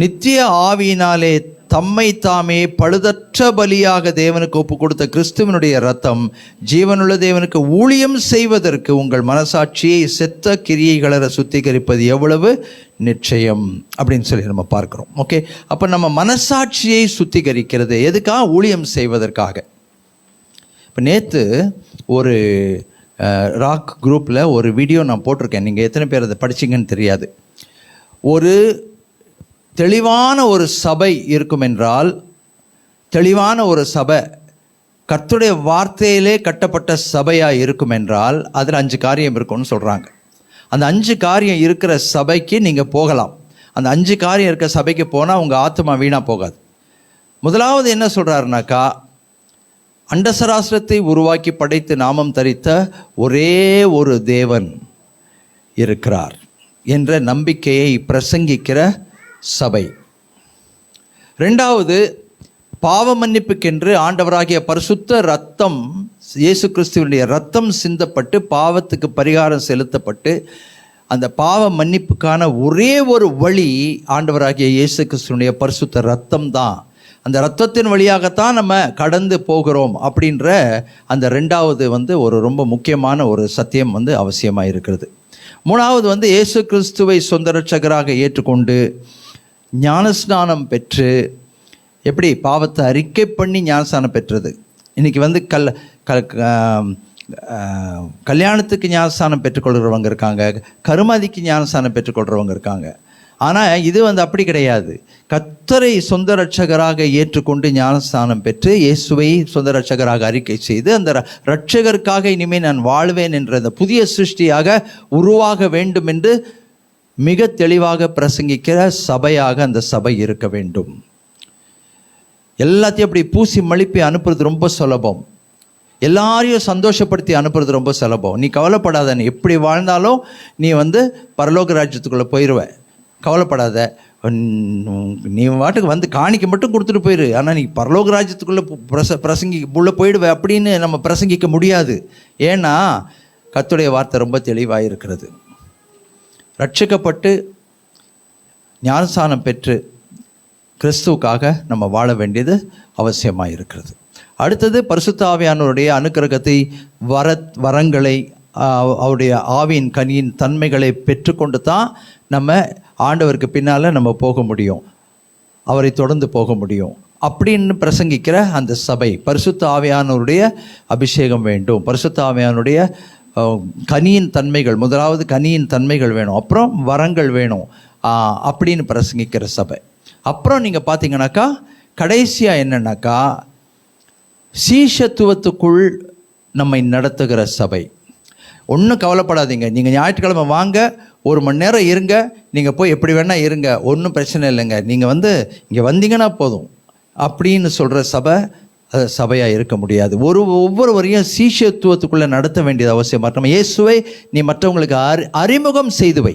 [SPEAKER 4] நித்திய ஆவியினாலே தம்மை தாமே பழுதற்ற பலியாக தேவனுக்கு ஒப்பு கொடுத்த கிறிஸ்துவனுடைய இரத்தம் ஜீவனுள்ள தேவனுக்கு ஊழியம் செய்வதற்கு உங்கள் மனசாட்சியை செத்த கிரியைகள சுத்திகரிப்பது எவ்வளவு நிச்சயம் அப்படின்னு சொல்லி நம்ம பார்க்கிறோம். ஓகே, அப்போ நம்ம மனசாட்சியை சுத்திகரிக்கிறது எதுக்காக? ஊழியம் செய்வதற்காக. இப்போ நேற்று ஒரு ராக் குரூப்பில் ஒரு வீடியோ நான் போட்டிருக்கேன். நீங்கள் எத்தனை பேர் அதை படிச்சிங்கன்னு தெரியாது. ஒரு தெளிவான ஒரு சபை இருக்கும் என்றால், தெளிவான ஒரு சபை கர்த்தருடைய வார்த்தையிலே கட்டப்பட்ட சபையாக இருக்கும் என்றால் அதில் 5 காரியம் இருக்கும்னு சொல்கிறாங்க. அந்த 5 காரியம் இருக்கிற சபைக்கு நீங்கள் போகலாம். அந்த 5 காரியம் இருக்கிற சபைக்கு போனால் உங்கள் ஆத்மா வீணாக போகாது. முதலாவது என்ன சொல்கிறாருனாக்கா, அண்டசராசிரத்தை உருவாக்கி படைத்து நாமம் தரித்த ஒரே ஒரு தேவன் இருக்கிறார் என்ற நம்பிக்கையை பிரசங்கிக்கிற சபை. 2வது, பாவ மன்னிப்புக்கென்று ஆண்டவராகிய பரிசுத்த இரத்தம், இயேசு கிறிஸ்துவினுடைய இரத்தம் சிந்தப்பட்டு பாவத்துக்கு பரிகாரம் செலுத்தப்பட்டு அந்த பாவ மன்னிப்புக்கான ஒரே ஒரு வழி ஆண்டவராகிய இயேசு கிறிஸ்துவினுடைய பரிசுத்த இரத்தம் தான். அந்த இரத்தத்தின் வழியாகத்தான் நம்ம கடந்து போகிறோம் அப்படின்ற அந்த 2வது ஒரு ரொம்ப முக்கியமான ஒரு சத்தியம் அவசியமாக இருக்கிறது. 3வது இயேசு கிறிஸ்துவை சொந்த இரட்சகராக ஏற்றுக்கொண்டு ஞானஸ்நானம் பெற்று, எப்படி பாவத்தை அறிக்கை பண்ணி ஞானஸ்நானம் பெற்றது. இன்றைக்கி கல்யாணத்துக்கு ஞானஸ்நானம் பெற்றுக்கொள்கிறவங்க இருக்காங்க, கருமாதிக்கு ஞானஸ்நானம் பெற்றுக்கொள்கிறவங்க இருக்காங்க. ஆனால் இது அப்படி கிடையாது. கர்த்தரை சொந்த இரட்சகராக ஏற்றுக்கொண்டு ஞானஸ்நானம் பெற்று இயேசுவை சொந்த இரட்சகராக அறிக்கை செய்து அந்த இரட்சகருக்காக இனிமேல் நான் வாழ்வேன் என்ற அந்த புதிய சிருஷ்டியாக உருவாக வேண்டும் என்று மிக தெளிவாக பிரசங்கிக்கிற சபையாக அந்த சபை இருக்க வேண்டும். எல்லாத்தையும் அப்படி பூசி மலிப்பி அனுப்புறது ரொம்ப சுலபம். எல்லாரையும் சந்தோஷப்படுத்தி அனுப்புறது ரொம்ப சுலபம். நீ கவலைப்படாத, நீ எப்படி வாழ்ந்தாலும் நீ பரலோக ராஜ்யத்துக்குள்ளே போயிடுவ, கவலைப்படாத, நீ வாட்டுக்கு காணிக்க மட்டும் கொடுத்துட்டு போயிரு, ஆனால் நீ பரலோக ராஜ்யத்துக்குள்ளே உள்ளே போயிடுவ அப்படின்னு நம்ம பிரசங்கிக்க முடியாது. ஏன்னா கர்த்தருடைய வார்த்தை ரொம்ப தெளிவாக இருக்கிறது. ரட்சிக்கப்பட்டு ஞானஸ்நானம் பெற்று கிறிஸ்துவுக்காக நம்ம வாழ வேண்டியது அவசியமாக இருக்கிறது. அடுத்தது, பரிசுத்த ஆவியானவருடைய அனுக்கிரகத்தை, வரங்களை, அவருடைய ஆவியின் கனியின் தன்மைகளை பெற்றுக்கொண்டு தான் நம்ம ஆண்டவருக்கு பின்னால் நம்ம போக முடியும், அவரை தொடர்ந்து போக முடியும் அப்படின்னு பிரசங்கிக்கிற அந்த சபை. பரிசுத்த ஆவியானவருடைய அபிஷேகம் வேண்டும், பரிசுத்த ஆவியானுடைய கனியின் தன்மைகள், முதலாவது கனியின் தன்மைகள் வேணும், அப்புறம் வரங்கள் வேணும் அப்படின்னு பிரசங்கிக்கிற சபை. அப்புறம் நீங்கள் பார்த்தீங்கன்னாக்கா கடைசியாக என்னன்னாக்கா சீஷத்துவத்துக்குள் நம்மை நடத்துகிற சபை. ஒன்றும் கவலைப்படாதீங்க, நீங்கள் ஞாயிற்றுக்கிழமை வாங்க, 1 மணி நேரம் இருங்க, நீங்கள் போய் எப்படி வேணால் இருங்க, ஒன்றும் பிரச்சனை இல்லைங்க, நீங்கள் இங்கே வந்தீங்கன்னா போதும் அப்படின்னு சொல்கிற சபை சபையாக இருக்க முடியாது. ஒவ்வொருவரையும் சீஷத்துவத்துக்குள்ளே நடத்த வேண்டியது அவசியமாக. நம்ம இயேசுவை நீ மற்றவங்களுக்கு அறிமுகம் செய்து வை.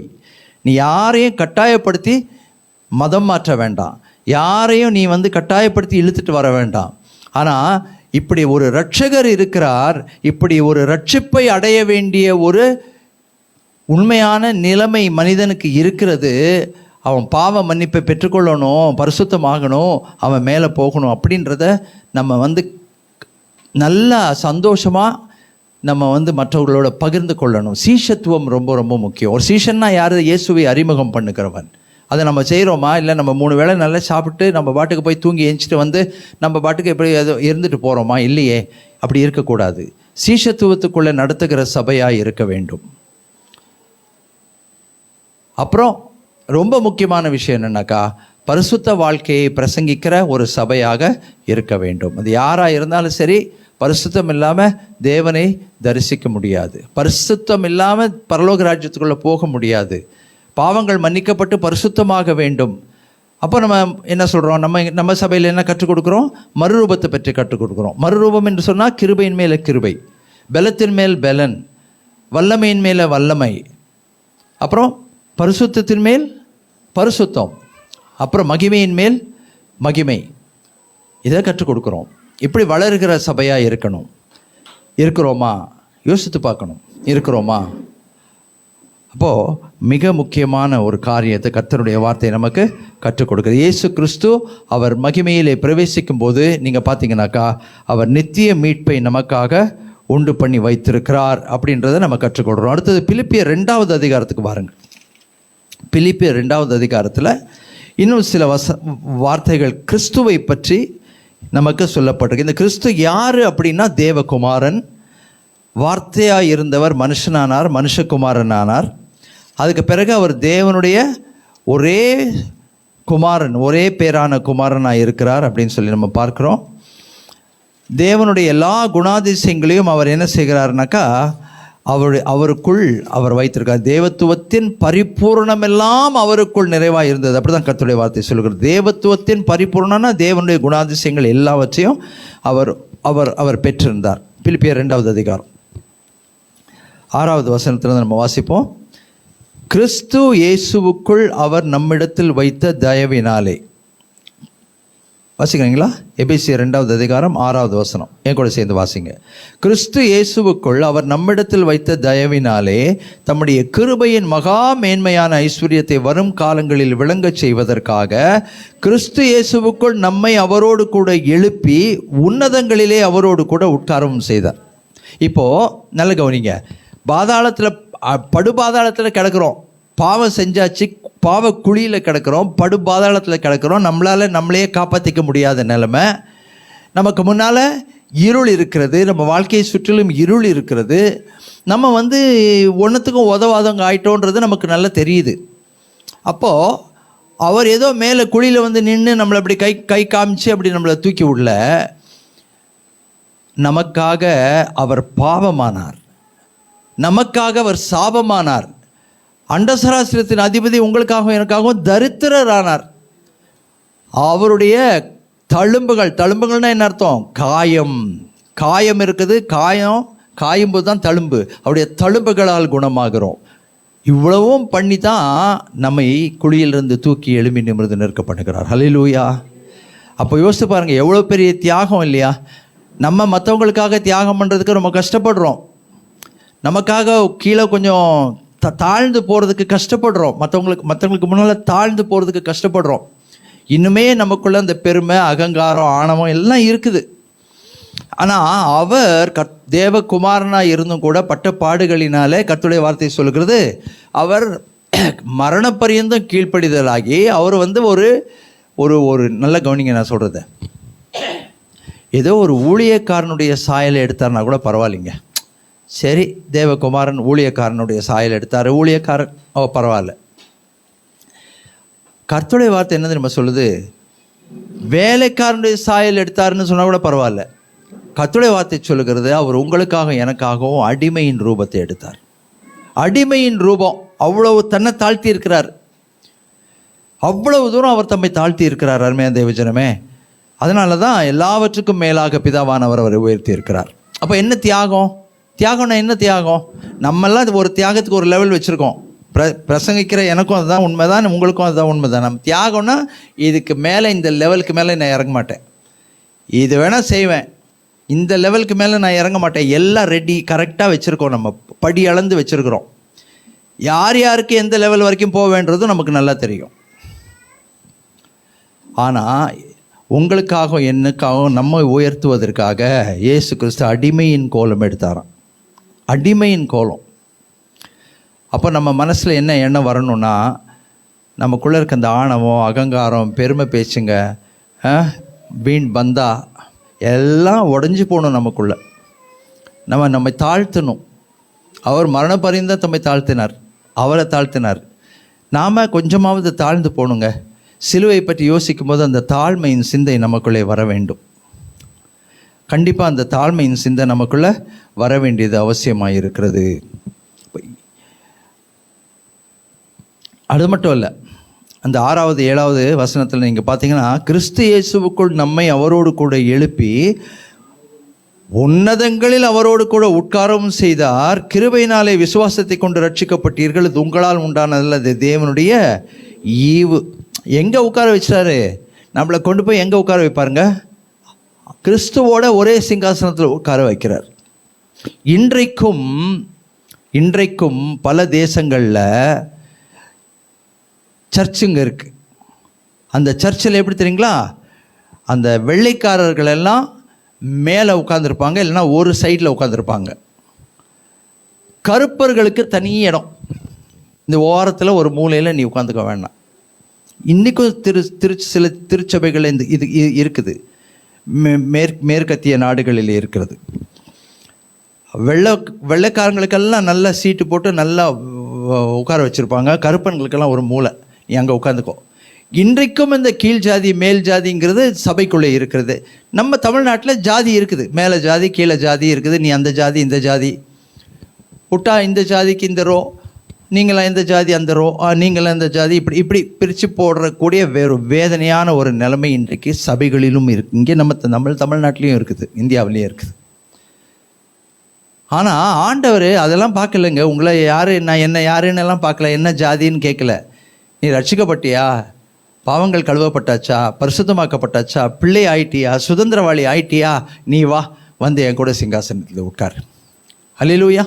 [SPEAKER 4] நீ யாரையும் கட்டாயப்படுத்தி மதம் மாற்ற வேண்டாம், யாரையும் நீ கட்டாயப்படுத்தி இழுத்துட்டு வர வேண்டாம். ஆனால் இப்படி ஒரு இரட்சகர் இருக்கிறார், இப்படி ஒரு ரட்சிப்பை அடைய வேண்டிய ஒரு உண்மையான நிலைமை மனிதனுக்கு இருக்கிறது. அவன் பாவ மன்னிப்பை பெற்றுக்கொள்ளணும், பரிசுத்தமாகணும், அவன் மேலே போகணும் அப்படின்றத நம்ம நல்லா சந்தோஷமாக நம்ம மற்றவர்களோட பகிர்ந்து கொள்ளணும். சீஷத்துவம் ரொம்ப ரொம்ப முக்கியம். ஒரு சீஷன்னா யார்? இயேசுவை அறிமுகம் பண்ணுகிறவன். அதை நம்ம செய்கிறோமா? இல்லை நம்ம 3 வேளை நல்லா சாப்பிட்டு நம்ம பாட்டுக்கு போய் தூங்கி எழுந்திட்டு நம்ம பாட்டுக்கு எப்படி இருந்துட்டு போகிறோமா? இல்லையே, அப்படி இருக்கக்கூடாது. சீஷத்துவத்துக்குள்ளே நடத்துகிற சபையாக இருக்க வேண்டும். அப்புறம் ரொம்ப முக்கியமான விஷயம் என்னன்னாக்கா, பரிசுத்த வாழ்க்கையை பிரசங்கிக்கிற ஒரு சபையாக இருக்க வேண்டும். அது யாராக இருந்தாலும் சரி, பரிசுத்தம் இல்லாமல் தேவனை தரிசிக்க முடியாது, பரிசுத்தம் இல்லாமல் பரலோக ராஜ்யத்துக்குள்ளே போக முடியாது. பாவங்கள் மன்னிக்கப்பட்டு பரிசுத்தமாக வேண்டும். அப்போ நம்ம என்ன சொல்கிறோம்? நம்ம சபையில் என்ன கற்றுக் கொடுக்குறோம்? மறுரூபத்தை பற்றி கற்றுக் கொடுக்குறோம். மறுரூபம் என்று சொன்னால் கிருபையின் மேலே கிருபை, பலத்தின் மேல் பலன், வல்லமையின் மேலே வல்லமை, அப்புறம் பரிசுத்தத்தின் மேல் பரிசுத்தம், அப்புறம் மகிமையின் மேல் மகிமை. இதை கற்றுக் கொடுக்குறோம். இப்படி வளர்கிற சபையாக இருக்கணும். இருக்கிறோமா? யோசித்து பார்க்கணும். இருக்கிறோமா? அப்போது மிக முக்கியமான ஒரு காரியத்தை கர்த்தருடைய வார்த்தை நமக்கு கற்றுக் கொடுக்குது. இயேசு கிறிஸ்து அவர் மகிமையிலே பிரவேசிக்கும் போது நீங்கள் பார்த்தீங்கன்னாக்கா அவர் நித்திய மீட்பை நமக்காக உண்டு பண்ணி வைத்திருக்கிறார் அப்படின்றத நம்ம கற்றுக்கொள்கிறோம். அடுத்தது பிலிப்பியர் 2வது அதிகாரத்துக்கு பாருங்கள். பிலிப்பியர் 2வது அதிகாரத்தில் இன்னும் சில வார்த்தைகள் கிறிஸ்துவை பற்றி நமக்கு சொல்லப்பட்டிருக்கு. இந்த கிறிஸ்து யார் அப்படின்னா தேவகுமாரன், வார்த்தையாக இருந்தவர் மனுஷனானார், மனுஷகுமாரன் ஆனார். அதுக்கு பிறகு அவர் தேவனுடைய ஒரே குமாரன், ஒரே பேரான குமாரனாக இருக்கிறார் அப்படின்னு சொல்லி நம்ம பார்க்குறோம். தேவனுடைய எல்லா குணாதிசயங்களையும் அவர் என்ன செய்கிறார்னாக்கா அவருக்குள் அவர் வைத்திருக்கார். தேவத்துவத்தின் பரிபூர்ணமெல்லாம் அவருக்குள் நிறைவாக இருந்தது. அப்படி தான் கர்த்தருடைய வார்த்தை சொல்கிறது. தேவத்துவத்தின் பரிபூர்ணம்னா தேவனுடைய குணாதிசயங்கள் எல்லாவற்றையும் அவர் அவர் அவர் பெற்றிருந்தார். பிலிப்பியர் 2வது அதிகாரம் 6வது வசனத்தில் நம்ம வாசிப்போம். கிறிஸ்து இயேசுவுக்குள் அவர் நம்மிடத்தில் வைத்த தயவினாலே. வாசிக்கிறீங்களா? எபேசியர் 2வது அதிகாரம் 6வது வசனம் என் கூட சேர்ந்து வாசிங்க. கிறிஸ்து இயேசுவுக்குள் அவர் நம்மிடத்தில் வைத்த தயவினாலே தம்முடைய கிருபையின் மகா மேன்மையான ஐஸ்வர்யத்தை வரும் காலங்களில் விளங்கச் செய்வதற்காக கிறிஸ்து இயேசுவுக்குள் நம்மை அவரோடு கூட எழுப்பி உன்னதங்களிலே அவரோடு கூட உட்காரவும் செய்தார். இப்போது நல்ல கவனிங்க. பாதாளத்தில் படுபாதாளத்தில் கிடக்கிறோம், பாவம் செஞ்சாச்சு, பாவ குழியில் கிடக்கிறோம், படுபாதாளத்தில் கிடக்கிறோம், நம்மளையே காப்பாற்றிக்க முடியாத நிலைமை. நமக்கு முன்னால் இருள் இருக்கிறது, நம்ம வாழ்க்கையை சுற்றிலும் இருள் இருக்கிறது. நம்ம ஒன்றுத்துக்கும் உதவாதவங்க ஆயிட்டோன்றது நமக்கு நல்லா தெரியுது. அப்போது அவர் ஏதோ மேலே குழியில் நின்று நம்மளை அப்படி கை காமிச்சு அப்படி நம்மளை தூக்கி விடல. நமக்காக அவர் பாவமானார், நமக்காக அவர் சாபமானார். அண்டசராசிரத்தின் அதிபதி உங்களுக்காகவும் எனக்காகவும் தரித்திரரானார். அவருடைய தழும்புகள்னா என்ன அர்த்தம்? காயம் இருக்குது, காயும் போது தான் தழும்பு. அவருடைய தழும்புகளால் குணமாகிறோம். இவ்வளவும் பண்ணி தான் நம்மை குழியிலிருந்து தூக்கி எழுப்பி நிமிர்ந்து நிற்க பண்ணுகிறார். ஹல்லேலூயா. அப்போ யோசித்து பாருங்கள், எவ்வளோ பெரிய தியாகம் இல்லையா? நம்ம மற்றவங்களுக்காக தியாகம் பண்ணுறதுக்கு ரொம்ப கஷ்டப்படுறோம். நமக்காக கீழே கொஞ்சம் தாழ்ந்து போகிறதுக்கு கஷ்டப்படுறோம். மற்றவங்களுக்கு முன்னால் தாழ்ந்து போகிறதுக்கு கஷ்டப்படுறோம். இன்னுமே நமக்குள்ள அந்த பெருமை, அகங்காரம், ஆணவம் எல்லாம் இருக்குது. ஆனால் அவர் தேவகுமாரனாக இருந்தும் கூட பட்ட பாடுகளினாலே கர்த்தருடைய வார்த்தை சொல்லுகிறது, அவர் மரணப்பரியந்தம் கீழ்ப்படிதலாகி அவர் ஒரு ஒரு நல்ல கவனிங்க நான் சொல்கிறத, ஏதோ ஒரு ஊழியக்காரனுடைய சாயலை எடுத்தார்னா கூட பரவாயில்லைங்க. சரி, தேவகுமாரன் ஊழியக்காரனுடைய சாயல் எடுத்தார், ஊழியக்காரன் பரவாயில்ல. கர்த்தருடைய வார்த்தை என்ன தெரியுமா சொல்லுது? வேலைக்காரனுடைய சாயல் எடுத்தாருன்னு சொன்னால் கூட பரவாயில்ல. கர்த்தருடைய வார்த்தை சொல்லுகிறது, அவர் உங்களுக்காக எனக்காகவும் அடிமையின் ரூபத்தை எடுத்தார். அடிமையின் ரூபம், அவ்வளவு தன்னை தாழ்த்தி இருக்கிறார். அவ்வளவு தூரம் அவர் தம்மை தாழ்த்தி இருக்கிறார். அருமையான தேவஜனமே, அதனால தான் எல்லாவற்றுக்கும் மேலாக பிதாவானவர் அவரை உயர்த்தி இருக்கிறார். அப்போ என்ன தியாகம்னா என்ன தியாகம்? நம்மெல்லாம் ஒரு தியாகத்துக்கு ஒரு லெவல் வச்சுருக்கோம். பிரசங்கிக்கிற எனக்கும் அதுதான் உண்மைதான், உங்களுக்கும் அதுதான் உண்மைதான். நம்ம தியாகம்னா இதுக்கு மேலே, இந்த லெவலுக்கு மேலே நான் இறங்க மாட்டேன், இது வேணால் செய்வேன், இந்த லெவலுக்கு மேலே நான் இறங்க மாட்டேன். எல்லாம் ரெடி கரெக்டாக வச்சுருக்கோம், நம்ம படி அளந்து வச்சுருக்கிறோம். யாருக்கு எந்த லெவல் வரைக்கும் போக வேண்டதும் நமக்கு நல்லா தெரியும். ஆனால் உங்களுக்காகவும் என்னக்காகவும் நம்ம உயர்த்துவதற்காக இயேசு கிறிஸ்து அடிமையின் கோலம் எடுத்தாராம். அடிமையின் கோலம். அப்போ நம்ம மனசில் என்ன எண்ணம் வரணும்னா, நமக்குள்ளே இருக்க அந்த ஆணவம், அகங்காரம், பெருமை பேச்சுங்க, வீண் பந்தா எல்லாம் உடஞ்சி போகணும். நமக்குள்ளே நம்மை தாழ்த்தணும். அவர் மரண பரியந்தம் தம்மை தாழ்த்தினார், அவரை தாழ்த்தினார். நாம் கொஞ்சமாவது தாழ்ந்து போகணுங்க. சிலுவை பற்றி யோசிக்கும் போது அந்த தாழ்மையின் சிந்தை நமக்குள்ளே வர வேண்டும். கண்டிப்பாக அந்த தாழ்மையின் சிந்தை நமக்குள்ளே வர வேண்டியது அவசியமாக இருக்கிறது. அது மட்டும் இல்லை, அந்த 6வது 7வது வசனத்தில் நீங்கள் பார்த்தீங்கன்னா, கிறிஸ்து இயேசுவுக்குள் நம்மை அவரோடு கூட எழுப்பி உன்னதங்களில் அவரோடு கூட உட்காரவும் செய்தார். கிருபையினாலே விசுவாசத்தை கொண்டு ரட்சிக்கப்பட்டீர்கள், இது உங்களால் உண்டானதல்ல, அது தேவனுடைய ஈவு. எங்கே உட்கார வச்சாரு? நம்மளை கொண்டு போய் எங்கே உட்கார வைப்பாருங்க? கிறிஸ்துவோட ஒரே சிங்காசனத்தில் உட்கார வைக்கிறார். இன்றைக்கும் இன்றைக்கும் பல தேசங்களில் சர்ச்சுங்க இருக்குது. அந்த சர்ச்சில் எப்படி தெரியுங்களா, அந்த வெள்ளைக்காரர்கள் எல்லாம் மேலே உட்காந்துருப்பாங்க, இல்லைன்னா ஒரு சைடில் உட்காந்துருப்பாங்க. கருப்பர்களுக்கு தனி இடம், இந்த ஓரத்தில் ஒரு மூலையில் நீ உட்காந்துக்க வேண்டாம். இன்றைக்கும் சில திருச்சபைகள் இந்த இது இருக்குது, மேற்கத்திய நாடுகளில் இருக்கிறது. வெள்ளைக்காரங்களுக்கெல்லாம் நல்லா சீட்டு போட்டு நல்லா உட்கார வச்சுருப்பாங்க, கருப்பன்களுக்கெல்லாம் ஒரு மூலை, நீ அங்கே உட்காந்துக்கோ. இன்றைக்கும் இந்த கீழ் ஜாதி மேல் ஜாதிங்கிறது சபைக்குள்ளே இருக்கிறது. நம்ம தமிழ்நாட்டில் ஜாதி இருக்குது, மேலே ஜாதி கீழே ஜாதி இருக்குது. நீ அந்த ஜாதி இந்த ஜாதி விட்டா, இந்த ஜாதிக்கு இந்த ரோ, நீங்களாம் இந்த ஜாதி அந்த ரோ, நீங்களாம் இந்த ஜாதி, இப்படி இப்படி பிரித்து போடுறக்கூடிய வேறு வேதனையான ஒரு நிலைமை இன்றைக்கு சபைகளிலும் இருக்குது. இங்கே நம்ம தமிழ்நாட்டிலையும் இருக்குது, இந்தியாவிலையும் இருக்குது. ஆனால் ஆண்டவர் அதெல்லாம் பார்க்கலங்க. உங்களை யார் என்ன யாருன்னு எல்லாம் பார்க்கல, என்ன ஜாதின்னு கேட்கல. நீ ரட்சிக்கப்பட்டியா, பாவங்கள் கழுவப்பட்டாச்சா, பரிசுத்தமாக்கப்பட்டாச்சா, பிள்ளை ஆயிட்டியா, சுதந்திரவாளி ஆயிட்டியா, நீ வா வந்து என் கூட சிங்காசனத்தில் உட்கார். அல்லேலூயா.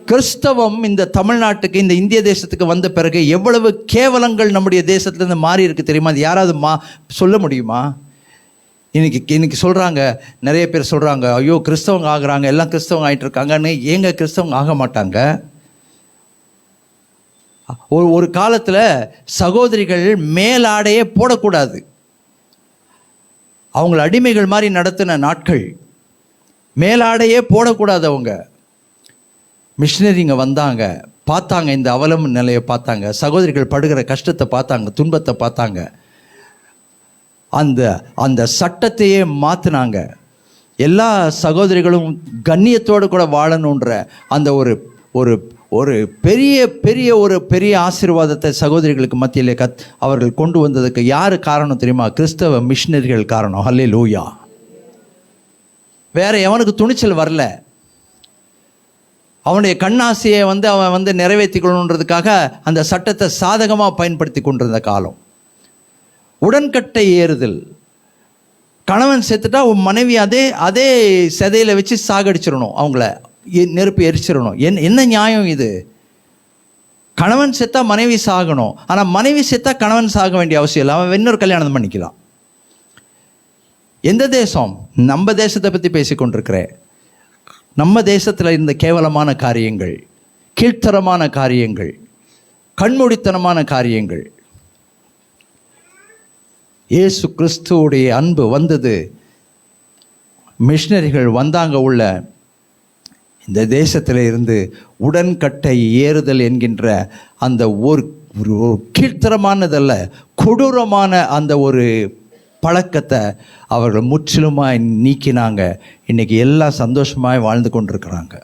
[SPEAKER 4] கிறிஸ்தவம் இந்த தமிழ்நாட்டுக்கு, இந்த இந்திய தேசத்துக்கு வந்த பிறகு எவ்வளவு கேவலங்கள் நம்முடைய தேசத்துலேருந்து மாறி இருக்கு தெரியுமா? அது யாராவது சொல்ல முடியுமா? இன்னைக்கு சொல்கிறாங்க, நிறைய பேர் சொல்கிறாங்க, ஐயோ கிறிஸ்தவங்க ஆகுறாங்க, எல்லாம் கிறிஸ்தவங்க ஆகிட்டு இருக்காங்கன்னு. ஏங்க கிறிஸ்தவங்க ஆக மாட்டாங்க? ஒரு காலத்தில் சகோதரிகள் மேலாடையே போடக்கூடாது, அவங்கள அடிமைகள் மாதிரி நடத்தின நாட்கள். மேலாடையே போடக்கூடாது. அவங்க மிஷினரிங்க வந்தாங்க, பார்த்தாங்க, இந்த அவலம் நிலையை பார்த்தாங்க, சகோதரிகள் படுகிற கஷ்டத்தை பார்த்தாங்க, துன்பத்தை பார்த்தாங்க. அந்த சட்டத்தையே மாற்றினாங்க. எல்லா சகோதரிகளும் கண்ணியத்தோடு கூட வாழணுன்ற அந்த ஒரு பெரிய ஆசீர்வாதத்தை சகோதரிகளுக்கு மத்தியிலே அவர்கள் கொண்டு வந்ததுக்கு யார் காரணம் தெரியுமா? கிறிஸ்தவ மிஷினரிகள் காரணம். ஹல்லேலூயா. வேற எவனுக்கு துணிச்சல் வரல. அவனுடைய கண்ணாசையை அவன் நிறைவேற்றி கொள்ளணுன்றதுக்காக அந்த சட்டத்தை சாதகமாக பயன்படுத்தி கொண்டிருந்த காலம். உடன்கட்டை ஏறுதல், கணவன் செத்துட்டா உன் மனைவி அதே செதையில் வச்சு சாகடிச்சிடணும், அவங்கள நெருப்பு எரிச்சிடணும். என்ன நியாயம் இது? கணவன் செத்தா மனைவி சாகணும், ஆனால் மனைவி செத்தா கணவன் சாக வேண்டிய அவசியம் இல்லை, அவன் இன்னொரு கல்யாணம் பண்ணிக்கலாம். எந்த தேசம்? நம்ம தேசத்தை பற்றி பேசிக்கொண்டிருக்கிறேன். நம்ம தேசத்தில் இருந்த கேவலமான காரியங்கள், கீழ்த்தரமான காரியங்கள், கண்மூடித்தனமான காரியங்கள். இயேசு கிறிஸ்துவுடைய அன்பு வந்தது, மிஷினரிகள் வந்தாங்க உள்ள. இந்த தேசத்தில் இருந்து உடன்கட்டை ஏறுதல் என்கின்ற அந்த ஒரு கீழ்த்தரமானதல்ல, கொடூரமான அந்த ஒரு பழக்கத்தை அவர்கள் முற்றிலுமாய் நீக்கினாங்க. இன்னைக்கு எல்லாம் சந்தோஷமாய் வாழ்ந்து கொண்டிருக்கிறாங்க.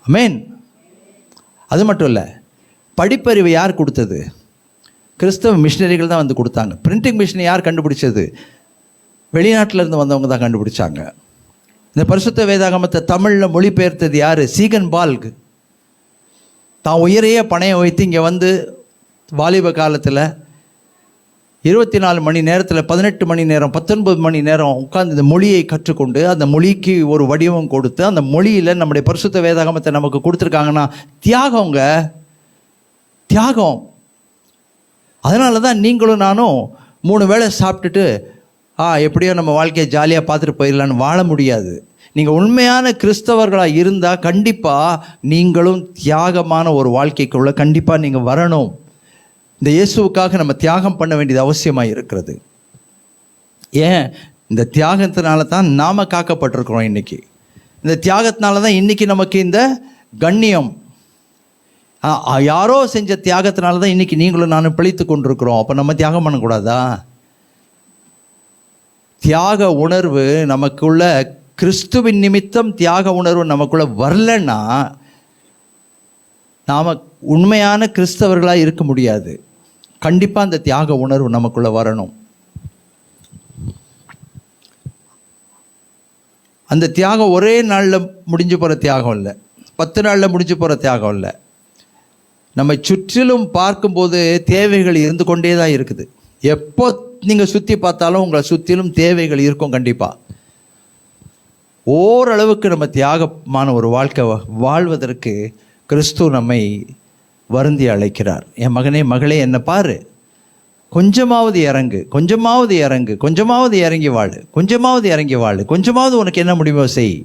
[SPEAKER 4] ஆமென். அது மட்டும் இல்லை, படிப்பறிவு யார் கொடுத்தது? கிறிஸ்தவ மிஷினரிகள் தான் வந்து கொடுத்தாங்க. பிரிண்டிங் மிஷினை யார் கண்டுபிடிச்சது? வெளிநாட்டில் இருந்து வந்தவங்க தான் கண்டுபிடிச்சாங்க. இந்த பரிசுத்த வேதாகமத்தை தமிழில் மொழிபெயர்த்தது யார்? சீகன் பால்க். தான் உயிரையே பணையம் வைத்து இங்கே வந்து வாலிப காலத்தில் 24 மணி நேரத்தில் 18 மணி நேரம் 19 மணி நேரம் உட்கார்ந்து இந்த மொழியை கற்றுக்கொண்டு அந்த மொழிக்கு ஒரு வடிவம் கொடுத்து அந்த மொழியில் நம்முடைய பரிசுத்த வேதாகமத்தை நமக்கு கொடுத்துருக்காங்கன்னா தியாகங்க, தியாகம். அதனால தான் நீங்களும் நானும் 3 வேளை சாப்பிட்டுட்டு எப்படியோ நம்ம வாழ்க்கையை ஜாலியாக பார்த்துட்டு போயிடலான்னு வாழ முடியாது. நீங்கள் உண்மையான கிறிஸ்தவர்களாக இருந்தால் கண்டிப்பாக நீங்களும் தியாகமான ஒரு வாழ்க்கைக்குள்ள கண்டிப்பாக நீங்கள் வரணும். இந்த இயேசுவுக்காக நம்ம தியாகம் பண்ண வேண்டியது அவசியமாக இருக்கிறது. ஏன்? இந்த தியாகத்தினால தான் நாம் காக்கப்பட்டிருக்கிறோம். இன்றைக்கி இந்த தியாகத்தினால தான் இன்றைக்கி நமக்கு இந்த கண்ணியம். யாரோ செஞ்ச தியாகத்தினால தான் இன்றைக்கி நீங்களும் நானும் பிழைத்து கொண்டிருக்கிறோம். அப்போ நம்ம தியாகம் பண்ணக்கூடாதா? தியாக உணர்வு நமக்குள்ள, கிறிஸ்துவின் நிமித்தம் தியாக உணர்வு நமக்குள்ள வரலன்னா நாம் உண்மையான கிறிஸ்தவர்களாக இருக்க முடியாது. கண்டிப்பாக அந்த தியாக உணர்வு நமக்குள்ள வரணும். அந்த தியாகம் ஒரே நாளில் முடிஞ்சு போகிற தியாகம் இல்லை, 10 நாளில் முடிஞ்சு போகிற தியாகம் இல்லை. நம்ம சுற்றிலும் பார்க்கும்போது தேவைகள் இருந்து கொண்டே தான் இருக்குது. எப்போ நீங்கள் சுற்றி பார்த்தாலும் உங்களை சுற்றிலும் தேவைகள் இருக்கும். கண்டிப்பாக ஓரளவுக்கு நம்ம தியாகமான ஒரு வாழ்க்கை வாழ்வதற்கு கிறிஸ்து நம்மை வருந்தி அழைக்கிறார். என் மகனே மகளே, என்னை பாரு, கொஞ்சமாவது இறங்கு, கொஞ்சமாவது இறங்கு, கொஞ்சமாவது இறங்கி வாழு, கொஞ்சமாவது இறங்கி வாழு, கொஞ்சமாவது உனக்கு என்ன முடியுமோ செய்.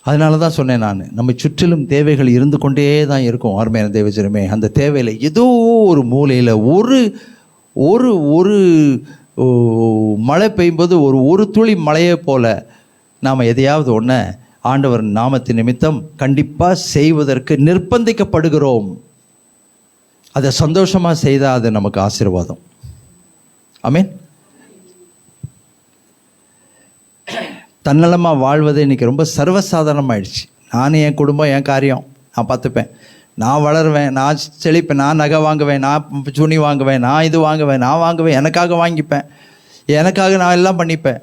[SPEAKER 4] அதனால தான் சொன்னேன் நான், நம்ம சுற்றிலும் தேவைகள் இருந்து கொண்டே தான் இருக்கும். அருமையான தேவஜனமே, அந்த தேவையில் ஏதோ ஒரு மூலையில் ஒரு ஒரு ஒரு மழை பெய்யும்போது ஒரு துளி மழையை போல நாம் எதையாவது ஒன்று ஆண்டவர் நாமத்தின் நிமித்தம் கண்டிப்பாக செய்வதற்கு நிர்பந்திக்கப்படுகிறோம். அதை சந்தோஷமாக செய்தால் அது நமக்கு ஆசீர்வாதம். ஆமீன். தன்னலமாக வாழ்வது இன்றைக்கி ரொம்ப சர்வசாதாரணமாகிடுச்சு. நான் என் குடும்பம், என் காரியம் நான் பார்த்துப்பேன், நான் வளருவேன், நான் செழிப்பேன், நான் நகை வாங்குவேன், நான் துணி வாங்குவேன், நான் இது வாங்குவேன், நான் வாங்குவேன், எனக்காக வாங்கிப்பேன், எனக்காக நான் எல்லாம் பண்ணிப்பேன்,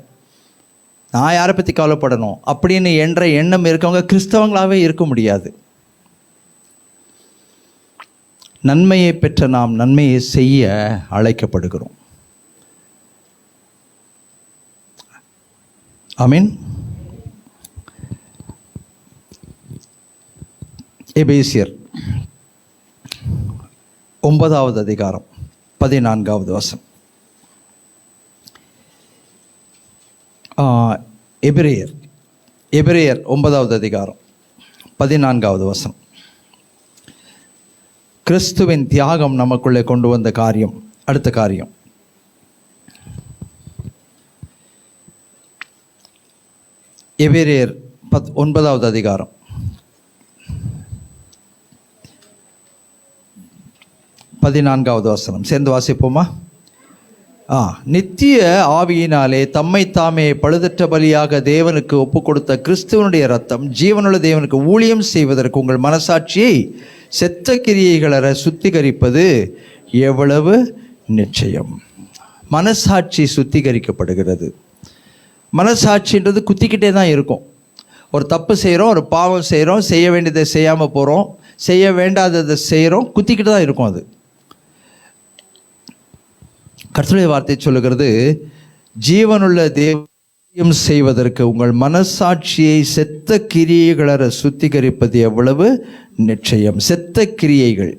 [SPEAKER 4] நான் யாரை பற்றி கவலைப்படணும் அப்படின்னு என்ற எண்ணம் இருக்கவங்க கிறிஸ்தவங்களாகவே இருக்க முடியாது. நன்மையை பெற்ற நாம் நன்மையை செய்ய அழைக்கப்படுகிறோம். ஆமீன். எபேசியர் 9வது அதிகாரம் 14வது வசனம். எபிரேயர் 9வது அதிகாரம் 14வது வசனம். கிறிஸ்துவின் தியாகம் நமக்குள்ளே கொண்டு வந்த காரியம். அடுத்த காரியம், எபிரேயர் 9வது அதிகாரம் 14வது வசனம். சேர்ந்து வாசிப்போமா? நித்திய ஆவியினாலே தம்மை தாமே பழுதற்ற பலியாக தேவனுக்கு ஒப்பு கொடுத்த கிறிஸ்துவனுடைய ரத்தம் ஜீவனுள்ள தேவனுக்கு ஊழியம் செய்வதற்கு உங்கள் மனசாட்சியை செத்த கிரியைகளற சுத்திகரிப்பது எவ்வளவு நிச்சயம். மனசாட்சி சுத்திகரிக்கப்படுகிறது. மனசாட்சின்றது குத்திக்கிட்டே தான் இருக்கும். ஒரு தப்பு செய்கிறோம், ஒரு பாவம் செய்கிறோம், செய்ய வேண்டியதை செய்யாமல் போகிறோம், செய்ய வேண்டாததை செய்கிறோம், குத்திக்கிட்டு தான் இருக்கும். அது கர்த்தருடைய வார்த்தை சொல்லுகிறது, ஜீவனுள்ள தேவம் செய்வதற்கு உங்கள் மனசாட்சியை செத்த கிரியைகளற சுத்திகரிப்பது எவ்வளவு நிச்சயம். செத்த கிரியைகள்.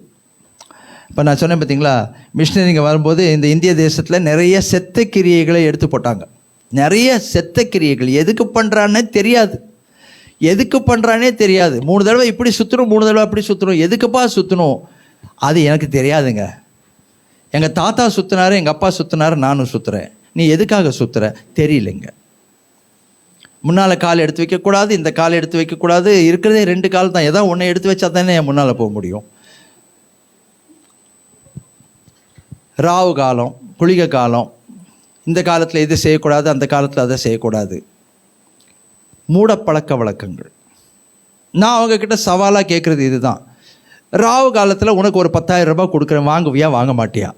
[SPEAKER 4] இப்போ நான் சொன்னேன் பார்த்தீங்களா, மிஷினரிங்க வரும்போது இந்த இந்திய தேசத்தில் நிறைய செத்த கிரியைகளை எடுத்து போட்டாங்க. நிறைய செத்த கிரியைகள். எதுக்கு பண்ணுறான்னே தெரியாது, எதுக்கு பண்ணுறானே தெரியாது. 3 தடவை இப்படி சுற்றணும், 3 தடவை அப்படி சுற்றணும். எதுக்குப்பா சுற்றணும் அது எனக்கு தெரியாதுங்க. எங்கள் தாத்தா சுற்றினாரு, எங்கள் அப்பா சுற்றினாரு, நானும் சுற்றுறேன். நீ எதுக்காக சுற்றுற தெரியலைங்க. முன்னால் கால் எடுத்து வைக்கக்கூடாது, இந்த கால் எடுத்து வைக்கக்கூடாது. இருக்கிறதே 2 கால் தான். எதாவது ஒன்றை எடுத்து வச்சா தானே என் முன்னால் போக முடியும். ராவு காலம், குளிகை காலம், இந்த காலத்தில் இது செய்யக்கூடாது, அந்த காலத்தில் அதை செய்யக்கூடாது. மூட பழக்க வழக்கங்கள். நான் அவங்கக்கிட்ட சவாலாக கேட்குறது இதுதான். ராவு காலத்தில் உனக்கு ஒரு 10,000 ரூபாய் கொடுக்குறேன், வாங்குவியா வாங்க மாட்டியா?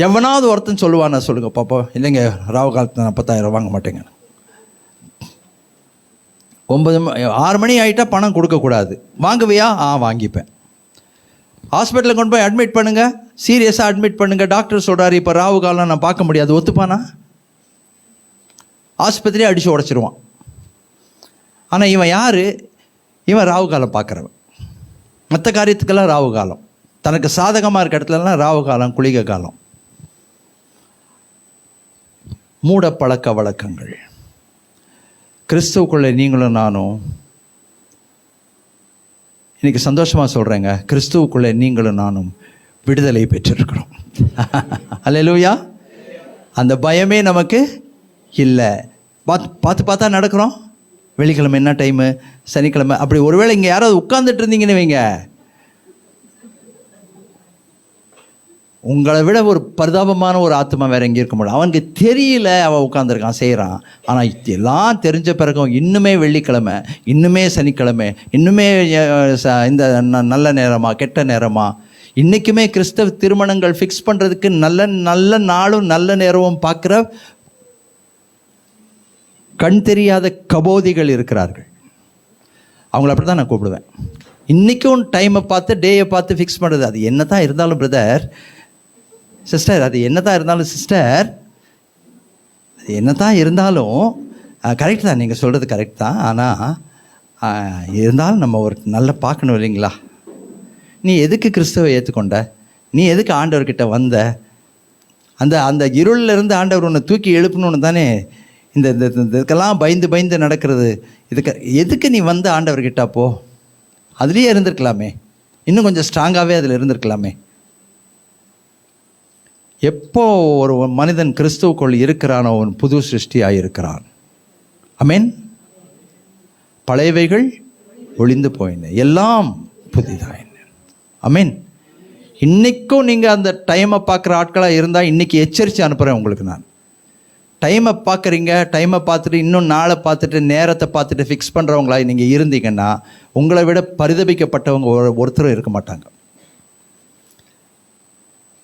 [SPEAKER 4] எவனாவது ஒருத்தன் சொல்லுவான், நான் சொல்லுங்க பாப்பா, இல்லைங்க ராவு காலத்தில் நான் 10,000 ரூபா வாங்க மாட்டேங்க. 6 மணி ஆகிட்டா பணம் கொடுக்கக்கூடாது, வாங்குவியா? வாங்கிப்பேன். ஹாஸ்பிட்டலில் கொண்டு போய் அட்மிட் பண்ணுங்கள், சீரியஸாக அட்மிட் பண்ணுங்கள். டாக்டர் சொல்கிறாரு இப்போ ராவு காலம் நான் பார்க்க முடியாது, ஒத்துப்பானா? ஆஸ்பத்திரியே அடித்து உடச்சிருவான். ஆனால் இவன் யார்? இவன் ராவு காலம் பார்க்குறவன். மற்ற காரியத்துக்கெல்லாம் ராவு காலம், தனக்கு சாதகமாக இருக்க இடத்துலலாம் ராவு காலம், குளிகை காலம். மூட பழக்க வழக்கங்கள். கிறிஸ்துவுக்குள்ளே நீங்களும் நானும் இன்றைக்கி சந்தோஷமாக சொல்கிறேங்க, கிறிஸ்துவுக்குள்ளே நீங்களும் நானும் விடுதலை பெற்றிருக்கிறோம். அல்லேலூயா. அந்த பயமே நமக்கு இல்லை. பார்த்தா நடக்கிறோம். வெள்ளிக்கிழமை என்ன டைமு, சனிக்கிழமை அப்படி ஒருவேளை இங்கே யாராவது உட்கார்ந்துட்டு இருந்தீங்கன்னு வைங்க, உங்களை விட ஒரு பரிதாபமான ஒரு ஆத்மா வேறு எங்கே இருக்க முடியும். அவனுக்கு தெரியல, அவன் உட்காந்துருக்கான், செய்கிறான். ஆனால் எல்லாம் தெரிஞ்ச பிறகும் இன்னுமே வெள்ளிக்கிழமை, இன்னுமே சனிக்கிழமை, இன்னுமே இந்த நல்ல நேரமா கெட்ட நேரமா, இன்றைக்குமே கிறிஸ்தவ திருமணங்கள் ஃபிக்ஸ் பண்ணுறதுக்கு நல்ல நல்ல நாளும் நல்ல நேரமும் பார்க்குற கண் தெரியாத கபோதிகள் இருக்கிறார்கள். அவங்கள அப்படி தான் நான் கூப்பிடுவேன். இன்றைக்கும் டைமை பார்த்து டேயை பார்த்து ஃபிக்ஸ் பண்ணுறது. அது என்ன தான் இருந்தாலும் பிரதர், சிஸ்டர் அது என்ன தான் இருந்தாலும் சிஸ்டர், அது என்ன தான் இருந்தாலும் கரெக்ட் தான், நீங்கள் சொல்கிறது கரெக்ட் தான். ஆனால் இருந்தாலும் நம்ம ஒரு நல்லா பார்க்கணும் இல்லைங்களா? நீ எதுக்கு கிறிஸ்துவை ஏற்றுக்கொண்ட? நீ எதுக்கு ஆண்டவர்கிட்ட வந்த? அந்த அந்த இருளில் இருந்து ஆண்டவர் உன்னை தூக்கி எழுப்பணுன்னு தானே இந்த இதுக்கெல்லாம் பயந்து நடக்கிறது. எதுக்கு நீ வந்து ஆண்டவர்கிட்ட? அப்போ அதுலேயே இருந்திருக்கலாமே, இன்னும் கொஞ்சம் ஸ்ட்ராங்காகவே அதில் இருந்திருக்கலாமே. எப்போ ஒரு மனிதன் கிறிஸ்துவுக்குள் இருக்கிறானோ அவன் புது சிருஷ்டியாக இருக்கிறான். ஆமென். பழையவைகள் ஒளிந்து போயின, எல்லாம் புதிதாயின. ஆமென். இன்றைக்கும் நீங்கள் அந்த டைமை பார்க்குற ஆட்களாக இருந்தால் இன்றைக்கி எச்சரித்து அனுப்புகிறேன் உங்களுக்கு. நான் டைமை பார்க்குறீங்க, டைமை பார்த்துட்டு இன்னும் நாளை பார்த்துட்டு நேரத்தை பார்த்துட்டு ஃபிக்ஸ் பண்ணுறவங்களா நீங்கள் இருந்தீங்கன்னா உங்களை விட பரிதபிக்கப்பட்டவங்க ஒருத்தரும் இருக்க மாட்டாங்க.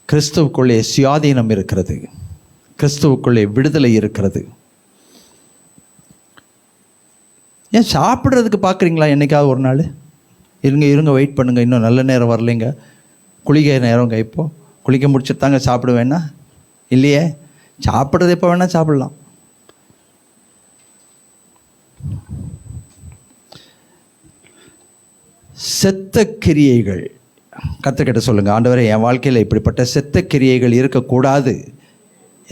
[SPEAKER 4] கிறிஸ்துவுக்குள்ளே சுயாதீனம் இருக்கிறது, கிறிஸ்துவுக்குள்ளே விடுதலை இருக்கிறது. ஏன் சாப்பிட்றதுக்கு பார்க்குறீங்களா? என்றைக்காவது ஒரு நாள் இருங்க வெயிட் பண்ணுங்கள், இன்னும் நல்ல நேரம் வரலைங்க, குளிக்க நேரங்க, இப்போ குளிக்க முடிச்சுட்டு தாங்க சாப்பிடுவேன்னா? இல்லையே, சாப்பிட்றது எப்போ வேணால் சாப்பிட்லாம். செத்த கிரியைகள் கற்றுக்கிட்ட சொல்லுங்கள், ஆண்டவரே என் வாழ்க்கையில் இப்படிப்பட்ட செத்த கிரியைகள் இருக்கக்கூடாது.